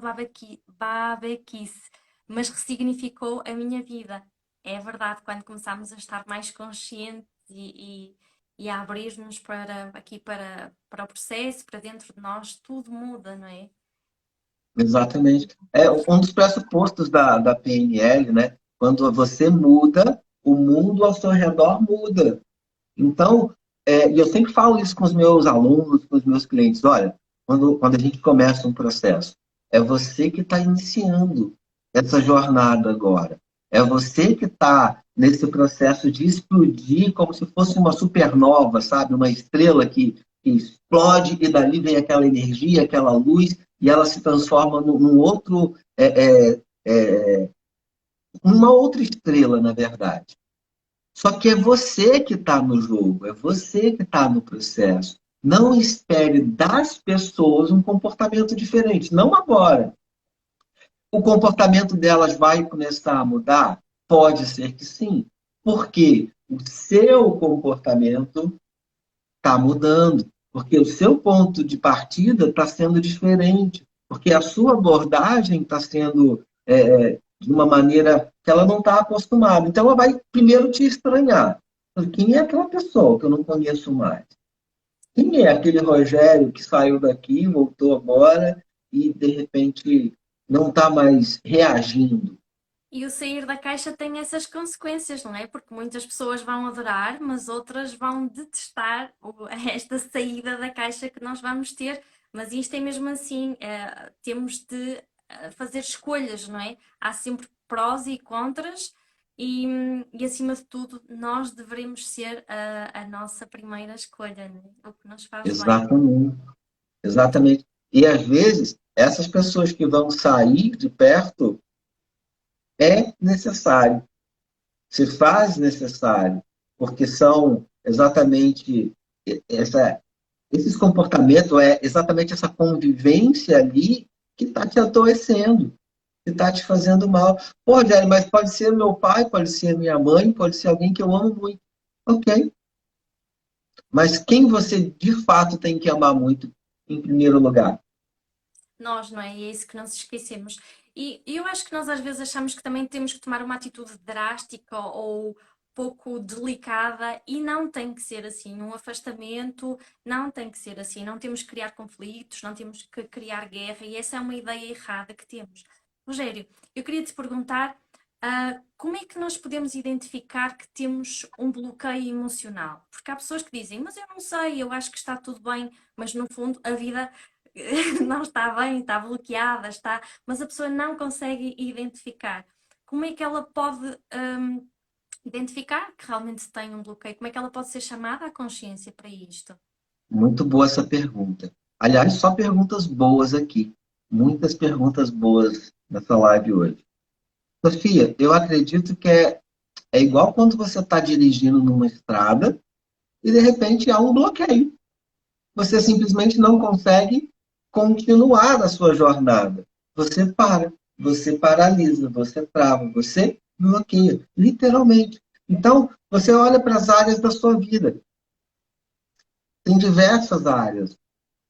[SPEAKER 1] babaquice, mas ressignificou a minha vida. É verdade, quando começámos a estar mais conscientes e a abrir-nos para aqui para o processo, para dentro de nós, tudo muda, não é?
[SPEAKER 2] Exatamente. É um dos pressupostos da PNL, né? Quando você muda, o mundo ao seu redor muda. Então, e eu sempre falo isso com os meus alunos, com os meus clientes, olha, quando a gente começa um processo, é você que está iniciando essa jornada agora. É você que está nesse processo de explodir como se fosse uma supernova, sabe? Uma estrela que explode e dali vem aquela energia, aquela luz, e ela se transforma num outro, uma outra estrela, na verdade. Só que é você que está no jogo, é você que está no processo. Não espere das pessoas um comportamento diferente, não agora. O comportamento delas vai começar a mudar? Pode ser que sim, porque o seu comportamento está mudando, porque o seu ponto de partida está sendo diferente, porque a sua abordagem está sendo de uma maneira que ela não está acostumada. Então, ela vai primeiro te estranhar. Quem é aquela pessoa que eu não conheço mais? Quem é aquele Rogério que saiu daqui, voltou agora e, de repente, não está mais reagindo?
[SPEAKER 1] E o sair da caixa tem essas consequências, não é? Porque muitas pessoas vão adorar, mas outras vão detestar esta saída da caixa que nós vamos ter. Mas isto é mesmo assim, temos de fazer escolhas, não é? Há sempre prós e contras, e acima de tudo, nós devemos ser a nossa primeira escolha, não é? O que nos faz bem.
[SPEAKER 2] Exatamente. Exatamente. E, às vezes, essas pessoas que vão sair de perto é necessário, se faz necessário, porque são exatamente essa, esses comportamentos, é exatamente essa convivência ali que está te adoecendo, que está te fazendo mal. Pô, Rogério, mas pode ser meu pai, pode ser minha mãe, pode ser alguém que eu amo muito. Ok, mas quem você de fato tem que amar muito em primeiro lugar?
[SPEAKER 1] Nós, não é? E é isso que não se esquecemos. E eu acho que nós às vezes achamos que também temos que tomar uma atitude drástica ou pouco delicada e não tem que ser assim. Um afastamento não tem que ser assim. Não temos que criar conflitos, não temos que criar guerra e essa é uma ideia errada que temos. Rogério, eu queria te perguntar, como é que nós podemos identificar que temos um bloqueio emocional? Porque há pessoas que dizem, mas eu não sei, eu acho que está tudo bem, mas no fundo a vida não está bem, está bloqueada, está, mas a pessoa não consegue identificar. Como é que ela pode identificar que realmente tem um bloqueio? Como é que ela pode ser chamada à consciência para isto?
[SPEAKER 2] Muito boa essa pergunta. Aliás, só perguntas boas aqui. Muitas perguntas boas nessa live hoje. Sofia, eu acredito que é igual quando você está dirigindo numa estrada e de repente há um bloqueio. Você simplesmente não consegue continuar a sua jornada. Você para, você paralisa, você trava, você bloqueia, literalmente. Então, você olha para as áreas da sua vida. Tem diversas áreas.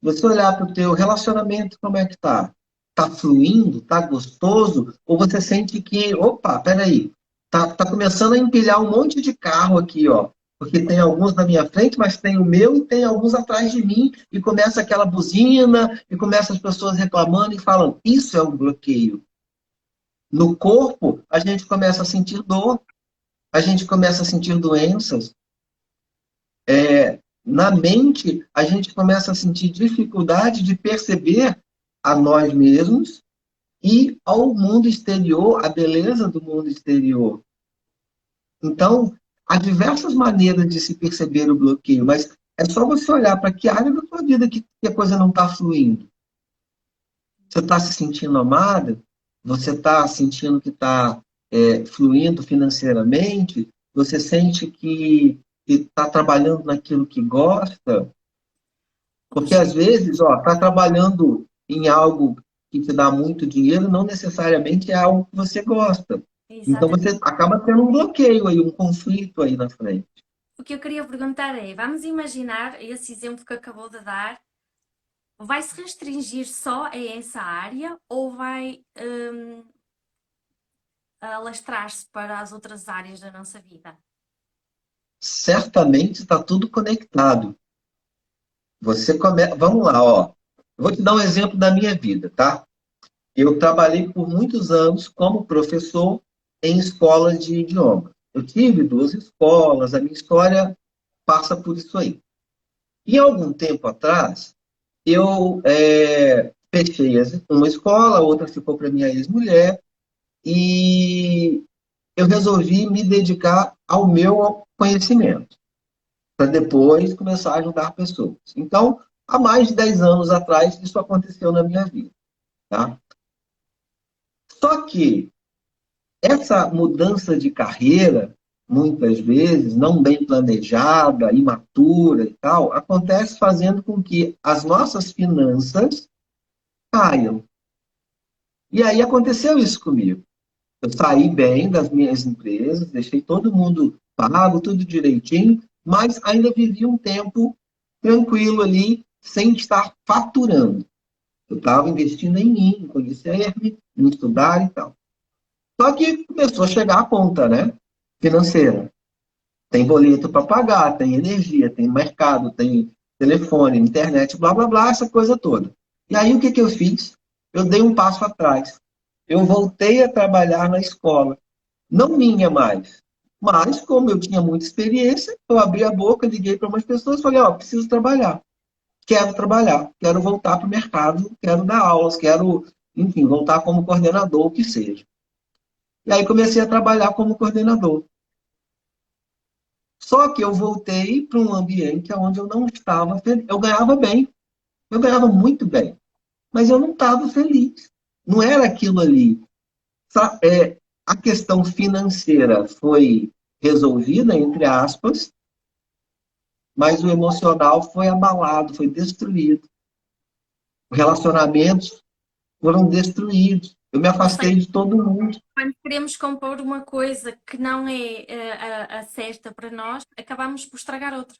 [SPEAKER 2] Você olhar para o teu relacionamento, como é que tá? Tá fluindo? Tá gostoso? Ou você sente que, opa, peraí, tá começando a empilhar um monte de carro aqui, ó. Porque tem alguns na minha frente, mas tem o meu e tem alguns atrás de mim. E começa aquela buzina, e começa as pessoas reclamando e falam, isso é um bloqueio. No corpo, a gente começa a sentir dor, a gente começa a sentir doenças, na mente, a gente começa a sentir dificuldade de perceber a nós mesmos e ao mundo exterior, a beleza do mundo exterior. Então, há diversas maneiras de se perceber o bloqueio, mas É só você olhar para que área da sua vida que a coisa não está fluindo. Você está se sentindo amada? Você está sentindo que está fluindo financeiramente? Você sente que está trabalhando naquilo que gosta? Porque às
[SPEAKER 1] Rogério,
[SPEAKER 2] vezes, ó, está trabalhando em algo que te dá muito dinheiro, não necessariamente é algo que você gosta. Então você
[SPEAKER 1] exatamente.
[SPEAKER 2] acaba tendo um bloqueio aí, um conflito aí na frente.
[SPEAKER 1] O que eu queria perguntar é: vamos imaginar esse exemplo que acabou de dar, vai se restringir só a essa área ou vai alastrar-se para as outras áreas da nossa vida?
[SPEAKER 2] Certamente está tudo conectado. Vamos lá, ó. Eu vou te dar um exemplo da minha vida, tá? Eu trabalhei por muitos anos como professor em escolas de idioma. Eu tive duas escolas, a minha história passa por isso aí. E algum tempo atrás, eu fechei uma escola, a outra ficou para minha ex-mulher, e eu resolvi me dedicar ao meu conhecimento, para depois começar a ajudar pessoas. Então, há mais de 10 anos atrás, isso aconteceu na minha vida. Tá? Só que essa mudança de carreira, muitas vezes, não bem planejada, imatura e tal, acontece fazendo com que as nossas finanças caiam. E aí aconteceu isso comigo. Eu saí bem das minhas empresas, deixei todo mundo pago, tudo direitinho, mas ainda vivi um tempo tranquilo ali, sem estar faturando. Eu estava investindo em mim, em conhecer-me, em estudar e tal. Só que começou a chegar a conta, né? Financeira. Tem boleto para pagar, tem energia, tem mercado, tem telefone, internet, blá, blá, blá, essa coisa toda. E aí o que eu fiz? Eu dei um passo atrás. Eu voltei a trabalhar na escola. Não minha mais. Mas, como eu tinha muita experiência, eu abri a boca, liguei para umas pessoas e falei, ó, preciso trabalhar, quero voltar para o mercado, quero dar aulas, quero, enfim, voltar como coordenador, o que seja. E aí comecei a trabalhar como coordenador. Só que eu voltei para um ambiente onde eu não estava feliz. Eu ganhava bem, eu ganhava muito bem, mas eu não estava feliz. Não era aquilo ali. A questão financeira foi resolvida, entre aspas, mas o emocional foi abalado, foi destruído. Os relacionamentos foram destruídos. Eu me
[SPEAKER 1] Ou seja,
[SPEAKER 2] afastei de todo mundo.
[SPEAKER 1] quando queremos compor uma coisa que não é a certa para nós, acabamos por estragar outra.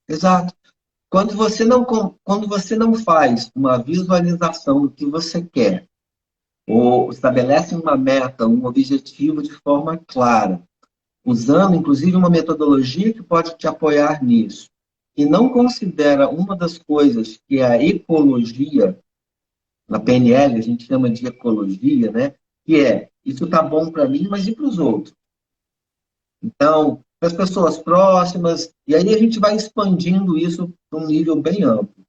[SPEAKER 2] Exato. Quando você não faz uma visualização do que você quer, ou estabelece uma meta, um objetivo de forma clara, usando inclusive uma metodologia que pode te apoiar nisso, e não considera uma das coisas que é a ecologia, na PNL a gente chama de ecologia, né? Que é, isso está bom para mim, mas e para os outros? Então, para as pessoas próximas, e aí a gente vai expandindo isso para um nível bem amplo.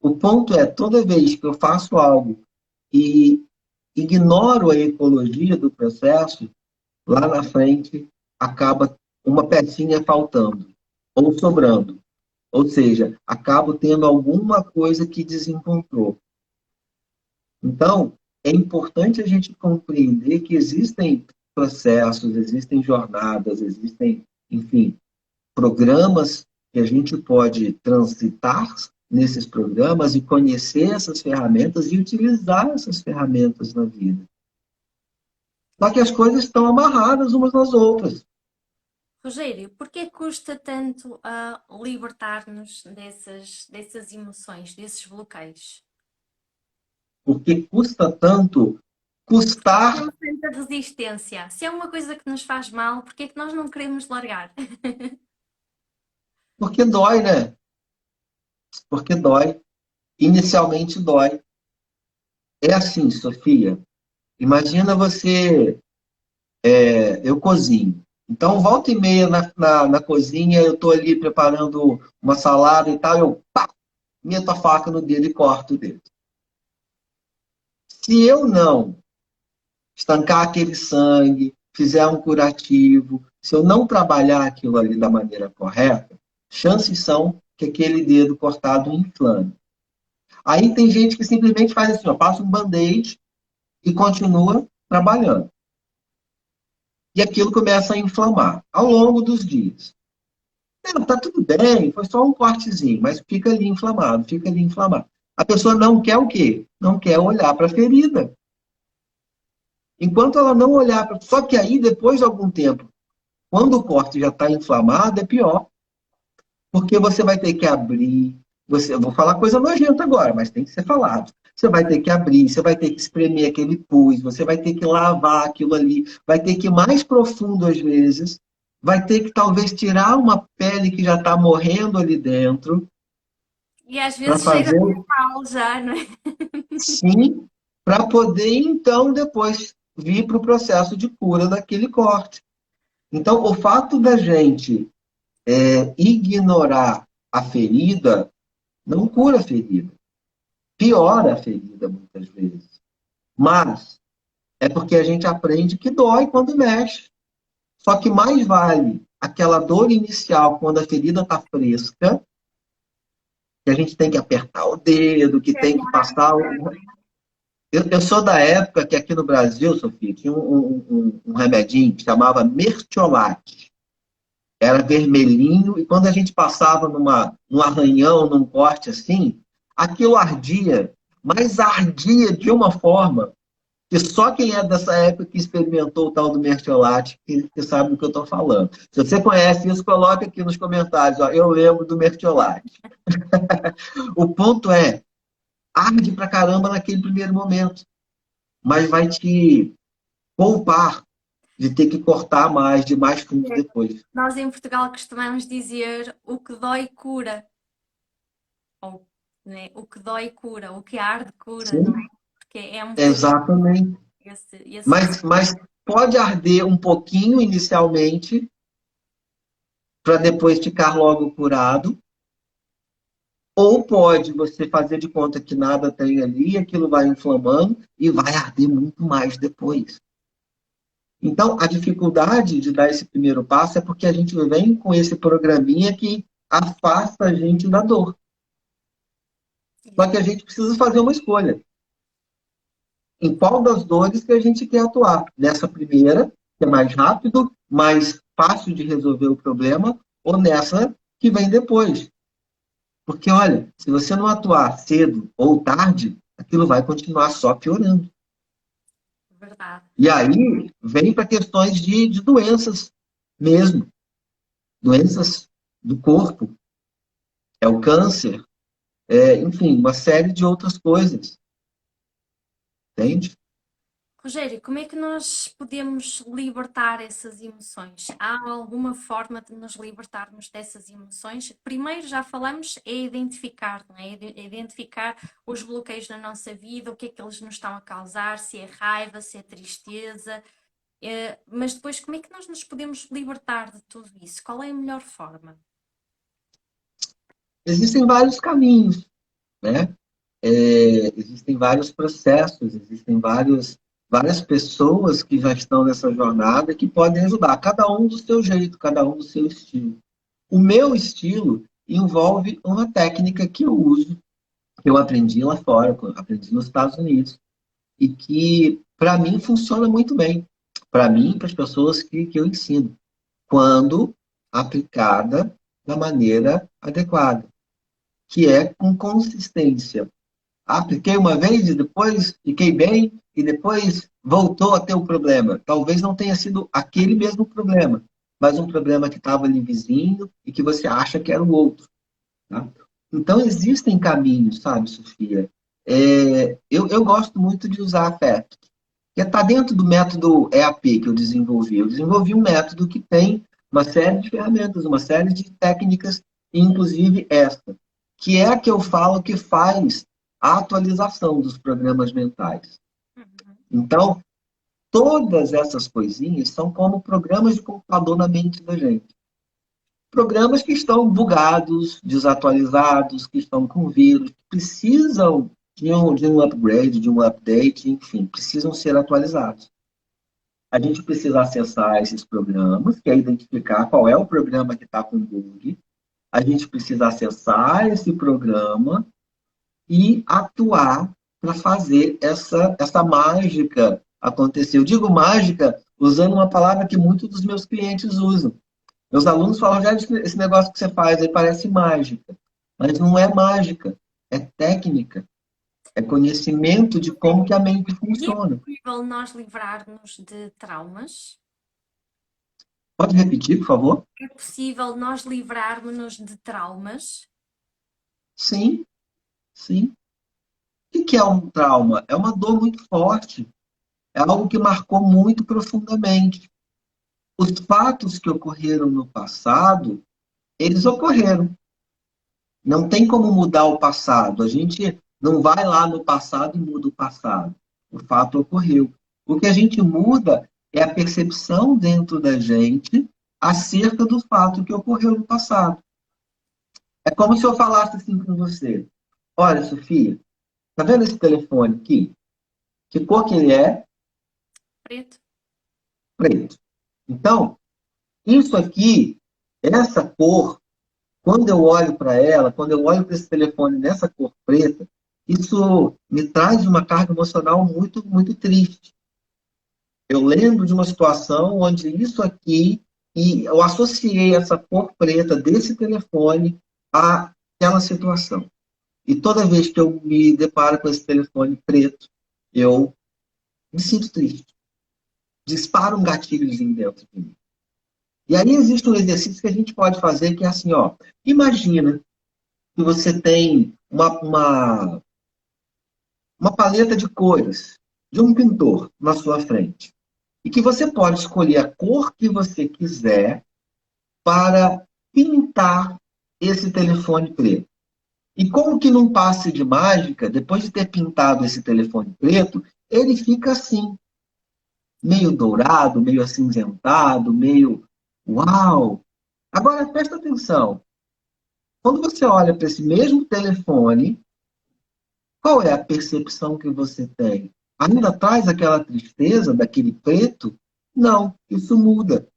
[SPEAKER 2] O ponto é, toda vez que eu faço algo e ignoro a ecologia do processo, lá na frente acaba uma pecinha faltando ou sobrando. Ou seja, acabo tendo alguma coisa que desencontrou. Então, é importante a gente compreender que existem processos, existem jornadas, existem, enfim, programas que a gente pode transitar nesses programas e conhecer essas ferramentas e utilizar essas ferramentas na vida. Só que as coisas estão amarradas umas nas outras.
[SPEAKER 1] Rogério, porquê custa tanto a libertar-nos dessas emoções, desses bloqueios?
[SPEAKER 2] Porque custa tanto custar,
[SPEAKER 1] Temos tanta resistência. Se é uma coisa que nos faz mal, porquê é que nós não queremos largar?
[SPEAKER 2] porque dói, né? Porque dói. Inicialmente dói. É assim, Sofia. Imagina você, eu cozinho. Então, volta e meia na cozinha, eu estou ali preparando uma salada e tal, eu pá, meto a faca no dedo e corto o dedo. Se eu não estancar aquele sangue, fizer um curativo, se eu não trabalhar aquilo ali da maneira correta, chances são que aquele dedo cortado inflame. Aí tem gente que simplesmente faz assim, ó, passa um band-aid e continua trabalhando. E aquilo começa a inflamar ao longo dos dias. Não, tá tudo bem, foi só um cortezinho, mas fica ali inflamado, fica ali inflamado. A pessoa não quer o quê? Não quer olhar para a ferida. Enquanto ela não olhar para. Só que aí, depois de algum tempo, quando o corte já está inflamado, é pior. Porque você vai ter que abrir. Eu vou falar coisa nojenta agora, mas tem que ser falado. Você vai ter que abrir, você vai ter que espremer aquele pus, você vai ter que lavar aquilo ali, vai ter que ir mais profundo às vezes, vai ter que talvez tirar uma pele que já está morrendo ali dentro,
[SPEAKER 1] E às
[SPEAKER 2] para
[SPEAKER 1] vezes chega
[SPEAKER 2] fazer
[SPEAKER 1] mal já, não é?
[SPEAKER 2] sim, para poder então depois vir para o processo de cura daquele corte. Então, o fato da gente ignorar a ferida não cura a ferida, piora a ferida muitas vezes. Mas é porque a gente aprende que dói quando mexe. Só que mais vale aquela dor inicial quando a ferida está fresca, que a gente tem que apertar o dedo, que tem que passar o. Eu sou da época que aqui no Brasil, Sofia, tinha um remedinho que chamava mertiolate. Era vermelhinho, e quando a gente passava num arranhão, num corte assim, aquilo ardia, mas ardia de uma forma que só quem é dessa época que experimentou o tal do mertiolate que sabe do que eu estou falando. Se você conhece isso, coloque aqui nos comentários. Ó, eu lembro do mertiolate. O ponto é, arde pra caramba naquele primeiro momento, mas vai te poupar de ter que cortar mais, de mais fundo depois.
[SPEAKER 1] Nós em Portugal costumamos dizer o que dói cura, ou né, o que dói cura, o que arde cura, não é?
[SPEAKER 2] Sim,
[SPEAKER 1] Porque é um bocadinho
[SPEAKER 2] exatamente.
[SPEAKER 1] esse
[SPEAKER 2] Mas pode arder um pouquinho inicialmente, para depois ficar logo curado, ou pode você fazer de conta que nada tem ali, aquilo vai inflamando e vai arder muito mais depois. Então, a dificuldade de dar esse primeiro passo é porque a gente vem com esse programinha que afasta a gente da dor. Só que a gente precisa fazer uma escolha. Em qual das dores que a gente quer atuar? Nessa primeira, que é mais rápido, mais fácil de resolver o problema, ou nessa que vem depois? Porque, olha, se você não atuar cedo ou tarde, aquilo vai continuar só piorando.
[SPEAKER 1] verdade.
[SPEAKER 2] E aí vem para questões de doenças mesmo, doenças do corpo, é o câncer, enfim, uma série de outras coisas, entende?
[SPEAKER 1] Rogério, como é que nós podemos libertar essas emoções? Há alguma forma de nos libertarmos dessas emoções? Primeiro, já falamos, é identificar, não é? Identificar os bloqueios na nossa vida, o que é que eles nos estão a causar, se é raiva, se é tristeza. Mas depois, como é que nós nos podemos libertar de tudo isso? Qual é a melhor forma?
[SPEAKER 2] Existem vários caminhos, né? Existem vários processos, existem várias pessoas que já estão nessa jornada que podem ajudar, cada um do seu jeito, cada um do seu estilo. O meu estilo envolve uma técnica que eu uso, que eu aprendi lá fora, que eu aprendi nos Estados Unidos, e que, para mim, funciona muito bem. Para mim e para as pessoas que eu ensino, quando aplicada da maneira adequada, que é com consistência. Apliquei uma vez e depois fiquei bem e depois voltou a ter o problema. Talvez não tenha sido aquele mesmo problema, mas um problema que estava ali vizinho e que você acha que era o outro. Tá? Então, existem caminhos, sabe, Sofia? Eu gosto muito de usar a FET, que está dentro do método EAP que eu desenvolvi. Eu desenvolvi um método que tem uma série de ferramentas, uma série de técnicas, inclusive esta, que é a que eu falo que faz a atualização dos programas mentais.
[SPEAKER 1] Uhum.
[SPEAKER 2] Então, todas essas coisinhas são como programas de computador na mente da gente. Programas que estão bugados, desatualizados, que estão com vírus, que precisam de um upgrade, de um update, enfim, precisam ser atualizados. A gente precisa acessar esses programas, que é identificar qual é o programa que está com bug, a gente precisa acessar esse programa e atuar para fazer essa mágica acontecer. Eu digo mágica usando uma palavra que muitos dos meus clientes usam. Meus alunos falam, já esse negócio que você faz aí parece mágica. Mas não é mágica, é técnica, é conhecimento de como que a mente
[SPEAKER 1] E é
[SPEAKER 2] funciona.
[SPEAKER 1] possível nós livrarmos de traumas?
[SPEAKER 2] Pode repetir, por favor?
[SPEAKER 1] É possível nós livrarmos-nos de traumas?
[SPEAKER 2] Sim, sim. O que é um trauma? É uma dor muito forte, é algo que marcou muito profundamente. Os fatos que ocorreram no passado, eles ocorreram. Não tem como mudar o passado. A gente não vai lá no passado e muda o passado. O fato ocorreu. O que a gente muda é a percepção dentro da gente acerca do fato que ocorreu no passado. É como se eu falasse assim com você: olha, Sofia, tá vendo esse telefone aqui? Que cor que ele é?
[SPEAKER 1] Preto?
[SPEAKER 2] Preto. Então, isso aqui, essa cor, quando eu olho para ela, quando eu olho para esse telefone nessa cor preta, isso me traz uma carga emocional muito, muito triste. Eu lembro de uma situação onde isso aqui, e eu associei essa cor preta desse telefone àquela situação. E toda vez que eu me deparo com esse telefone preto, eu me sinto triste. Dispara um gatilhozinho dentro de mim. E aí existe um exercício que a gente pode fazer que é assim, ó. Imagina que você tem uma paleta de cores de um pintor na sua frente. E que você pode escolher a cor que você quiser para pintar esse telefone preto. E como que num passe de mágica, depois de ter pintado esse telefone preto, ele fica assim, meio dourado, meio acinzentado, meio uau. Agora presta atenção. Quando você olha para esse mesmo telefone, qual é a percepção que você tem? Ainda traz aquela tristeza daquele preto? Não, isso muda.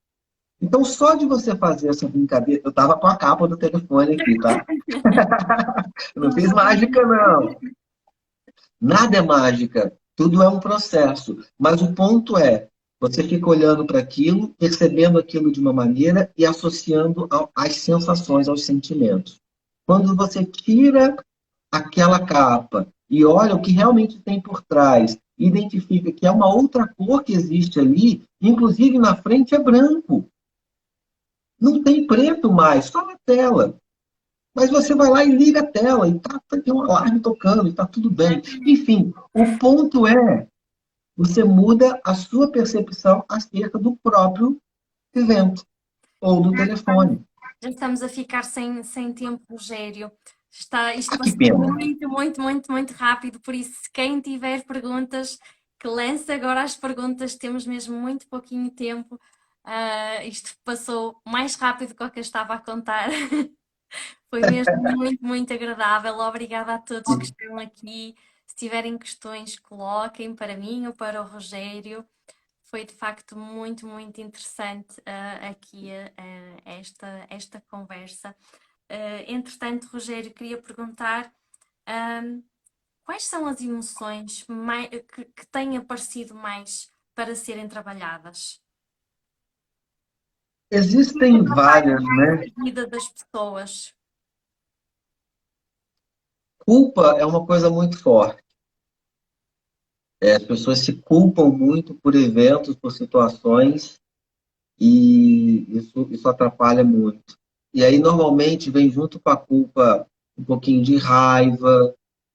[SPEAKER 2] Então, só de você fazer essa brincadeira, eu estava com a capa do telefone aqui, tá? Eu não fiz mágica, não. Nada é mágica, tudo é um processo. Mas o ponto é, você fica olhando para aquilo, percebendo aquilo de uma maneira e associando às sensações, aos sentimentos. Quando você tira aquela capa e olha o que realmente tem por trás, identifica que é uma outra cor que existe ali, inclusive na frente é branco. Não tem preto mais, só na tela. Mas você vai lá e liga a tela e tem um alarme tocando e está tudo bem. Enfim, o ponto é, você muda a sua percepção acerca do próprio evento ou do telefone.
[SPEAKER 1] Já estamos a ficar sem tempo, Rogério. Isto
[SPEAKER 2] Ah, que
[SPEAKER 1] passou
[SPEAKER 2] pena.
[SPEAKER 1] muito, muito, muito, muito rápido. Por isso, quem tiver perguntas, que lance agora as perguntas. Temos mesmo muito pouquinho tempo. Isto passou mais rápido do que eu estava a contar. Foi mesmo muito, muito agradável. Obrigada a todos que estão aqui. Se tiverem questões, coloquem para mim ou para o Rogério. Foi de facto muito, muito interessante aqui esta conversa. Entretanto, Rogério, queria perguntar quais são as emoções que têm aparecido mais para serem trabalhadas? O que
[SPEAKER 2] Existem
[SPEAKER 1] atrapalha
[SPEAKER 2] várias,
[SPEAKER 1] mais
[SPEAKER 2] né?
[SPEAKER 1] a vida das pessoas?
[SPEAKER 2] Culpa é uma coisa muito forte. As pessoas se culpam muito por eventos, por situações, e isso atrapalha muito. E aí, normalmente, vem junto com a culpa um pouquinho de raiva,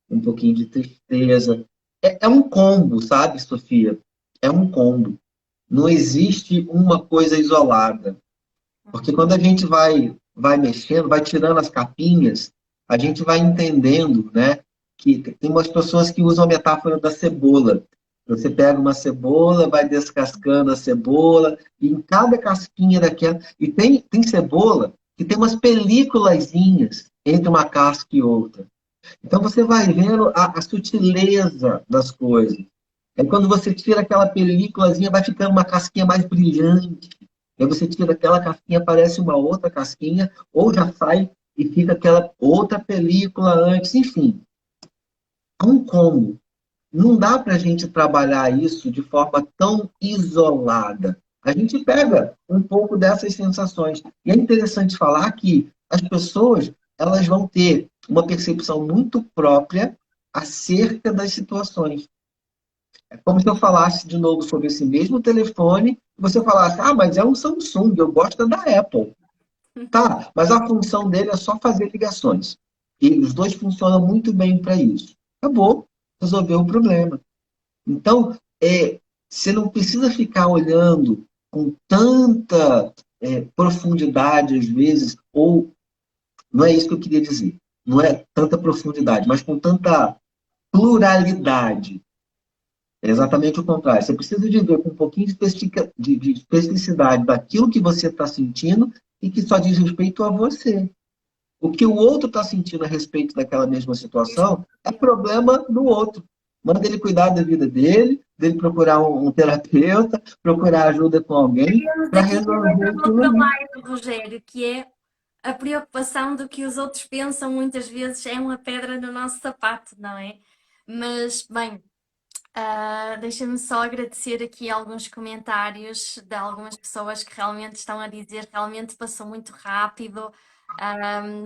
[SPEAKER 2] um pouquinho de tristeza. É um combo, sabe, Sofia? É um combo. Não existe uma coisa isolada. Porque quando a gente vai mexendo, vai tirando as capinhas, a gente vai entendendo, né? Que tem umas pessoas que usam a metáfora da cebola. Você pega uma cebola, vai descascando a cebola, e em cada casquinha daquela. E tem cebola que tem umas películazinhas entre uma casca e outra. Então você vai vendo a sutileza das coisas. Aí quando você tira aquela películazinha, vai ficando uma casquinha mais brilhante. Aí você tira aquela casquinha, parece uma outra casquinha, ou já sai e fica aquela outra película antes, enfim. Como? Não dá para a gente trabalhar isso de forma tão isolada. A gente pega um pouco dessas sensações. E é interessante falar que as pessoas elas vão ter uma percepção muito própria acerca das situações. É como se eu falasse de novo sobre esse mesmo telefone e você falasse, ah, mas é um Samsung, eu gosto da Apple. Tá, mas a função dele é só fazer ligações. E os dois funcionam muito bem para isso. Acabou, resolveu o problema. Então, você não precisa ficar olhando com tanta profundidade, às vezes, ou não é isso que eu queria dizer. Não é tanta profundidade, mas com tanta pluralidade. É exatamente o contrário. Você precisa de ver com um pouquinho de especificidade daquilo que você está sentindo e que só diz respeito a você. O que o outro está sentindo a respeito daquela mesma situação é problema do outro. Manda ele cuidar da vida dele, dele procurar um terapeuta, procurar ajuda com alguém
[SPEAKER 1] Temos
[SPEAKER 2] para
[SPEAKER 1] aqui
[SPEAKER 2] resolver
[SPEAKER 1] uma
[SPEAKER 2] aquilo
[SPEAKER 1] outra
[SPEAKER 2] ali.
[SPEAKER 1] live, Rogério, que é a preocupação do que os outros pensam muitas vezes é uma pedra no nosso sapato, não é? Mas, bem, deixa-me só agradecer aqui alguns comentários de algumas pessoas que realmente estão a dizer realmente passou muito rápido.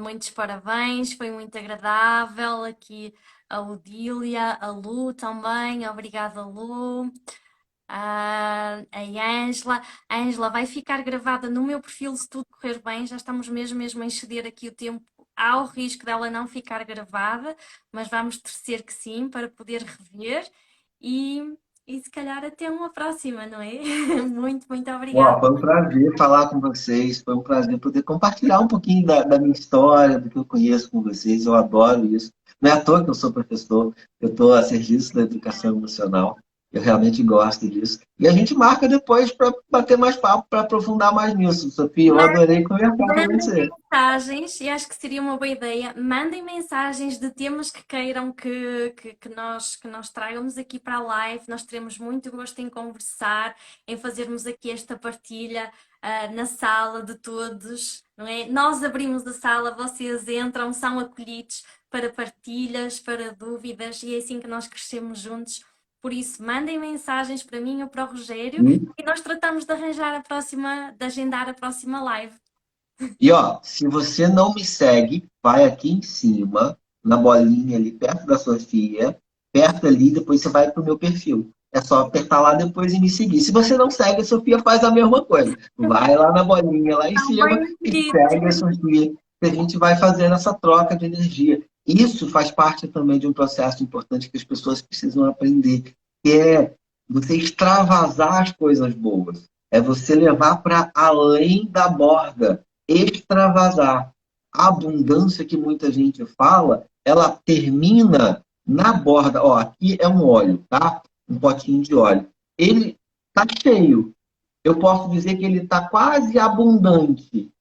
[SPEAKER 1] Muitos parabéns, foi muito agradável. Aqui a Odília, a Lu também, obrigada, Lu. A Ângela. A Ângela vai ficar gravada no meu perfil se tudo correr bem. Já estamos mesmo a exceder aqui o tempo. Há o risco dela não ficar gravada, mas vamos torcer que sim, para poder rever e se calhar até uma próxima, não é? Muito obrigada.
[SPEAKER 2] Ó, foi um prazer falar com vocês, foi um prazer poder compartilhar um pouquinho da minha história, do que eu conheço com vocês, eu adoro isso. Não é à toa que eu sou professor, eu estou a serviço da educação emocional, eu realmente gosto disso. E a gente marca depois para bater mais papo, para aprofundar mais nisso, Sofia. Eu adorei conversar com
[SPEAKER 1] Mandem
[SPEAKER 2] você.
[SPEAKER 1] mensagens, e acho que seria uma boa ideia. Mandem mensagens de temas que queiram que nós tragamos aqui para a live. Nós teremos muito gosto em conversar, em fazermos aqui esta partilha, na sala de todos, não é? Nós abrimos a sala, vocês entram, são acolhidos para partilhas, para dúvidas, e é assim que nós crescemos juntos. Por isso, mandem mensagens para mim ou para o Rogério e nós tratamos de arranjar de agendar a próxima live.
[SPEAKER 2] E ó, se você não me segue, vai aqui em cima, na bolinha ali, perto da Sofia, perto ali, depois você vai pro meu perfil. É só apertar lá depois e me seguir. Se você não segue, a Sofia faz a mesma coisa. Vai lá na bolinha, lá em
[SPEAKER 1] São
[SPEAKER 2] cima,
[SPEAKER 1] bem
[SPEAKER 2] e
[SPEAKER 1] queridos.
[SPEAKER 2] segue a Sofia, que a gente vai fazendo essa troca de energia. Isso faz parte também de um processo importante que as pessoas precisam aprender, que é você extravasar as coisas boas. É você levar para além da borda extravasar. A abundância que muita gente fala, ela termina na borda. Ó, aqui é um óleo, tá? Um potinho de óleo. Ele tá cheio. Eu posso dizer que ele está quase abundante.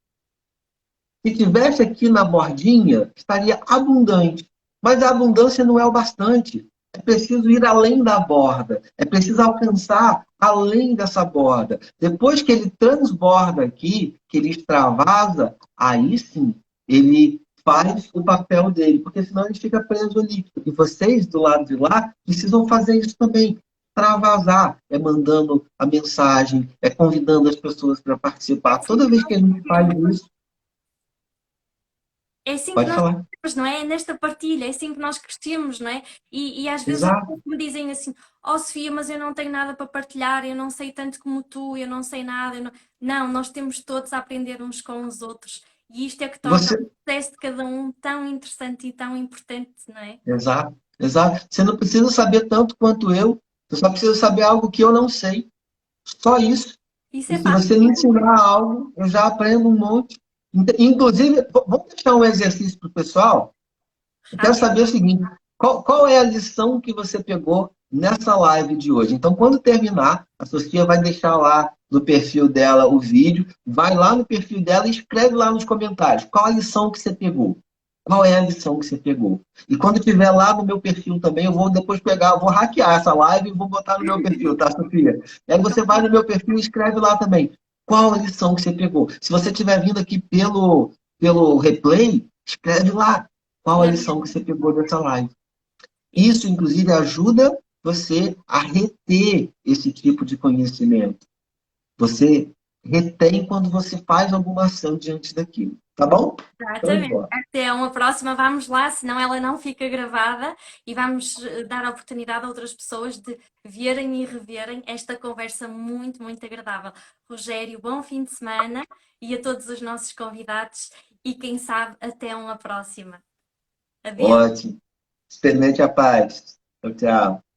[SPEAKER 2] Se tivesse aqui na bordinha, estaria abundante. Mas a abundância não é o bastante. É preciso ir além da borda. É preciso alcançar além dessa borda. Depois que ele transborda aqui, que ele extravasa, aí sim, ele faz o papel dele, porque senão ele fica preso ali. E vocês, do lado de lá, precisam fazer isso também. Extravasar é mandando a mensagem, é convidando as pessoas para participar. Toda vez que a gente faz isso,
[SPEAKER 1] É assim que
[SPEAKER 2] pode
[SPEAKER 1] nós
[SPEAKER 2] falar.
[SPEAKER 1] crescemos, não é? É nesta partilha, é assim que nós crescemos, não é? E às vezes as
[SPEAKER 2] Exato.
[SPEAKER 1] pessoas me dizem assim: Oh Sofia, mas eu não tenho nada para partilhar, eu não sei tanto como tu, eu não sei nada. Não, nós temos todos a aprender uns com os outros. E isto é que torna
[SPEAKER 2] Você,
[SPEAKER 1] o processo de cada um tão interessante e tão importante, não é?
[SPEAKER 2] exato, exato. Você não precisa saber tanto quanto eu, você só precisa saber algo que eu não sei. Só isso.
[SPEAKER 1] Isso
[SPEAKER 2] E
[SPEAKER 1] é
[SPEAKER 2] se
[SPEAKER 1] fácil.
[SPEAKER 2] você me ensinar algo, eu já aprendo um monte. Inclusive, vamos deixar um exercício para o pessoal. Eu quero
[SPEAKER 1] Rápido.
[SPEAKER 2] saber o seguinte: qual é a lição que você pegou nessa live de hoje? Então, quando terminar, a Sofia vai deixar lá no perfil dela o vídeo, vai lá no perfil dela e escreve lá nos comentários qual a lição que você pegou. Qual é a lição que você pegou? E quando tiver lá no meu perfil também, eu vou depois pegar, vou hackear essa live e vou botar no meu perfil, tá, Sofia? E aí você vai no meu perfil e escreve lá também. Qual a lição que você pegou? Se você estiver vindo aqui pelo replay, Escreve lá qual a lição que você pegou dessa live. Isso, inclusive, ajuda você a reter esse tipo de conhecimento. Você retém quando você faz alguma ação diante daquilo. Tá bom? Show de
[SPEAKER 1] Exatamente.
[SPEAKER 2] bola.
[SPEAKER 1] Até uma próxima, vamos lá, senão ela não fica gravada e vamos dar a oportunidade a outras pessoas de verem e reverem esta conversa muito, muito agradável. Rogério, bom fim de semana e a todos os nossos convidados e quem sabe até uma próxima. Adeus.
[SPEAKER 2] Ótimo. Experimente a paz. Tchau, tchau.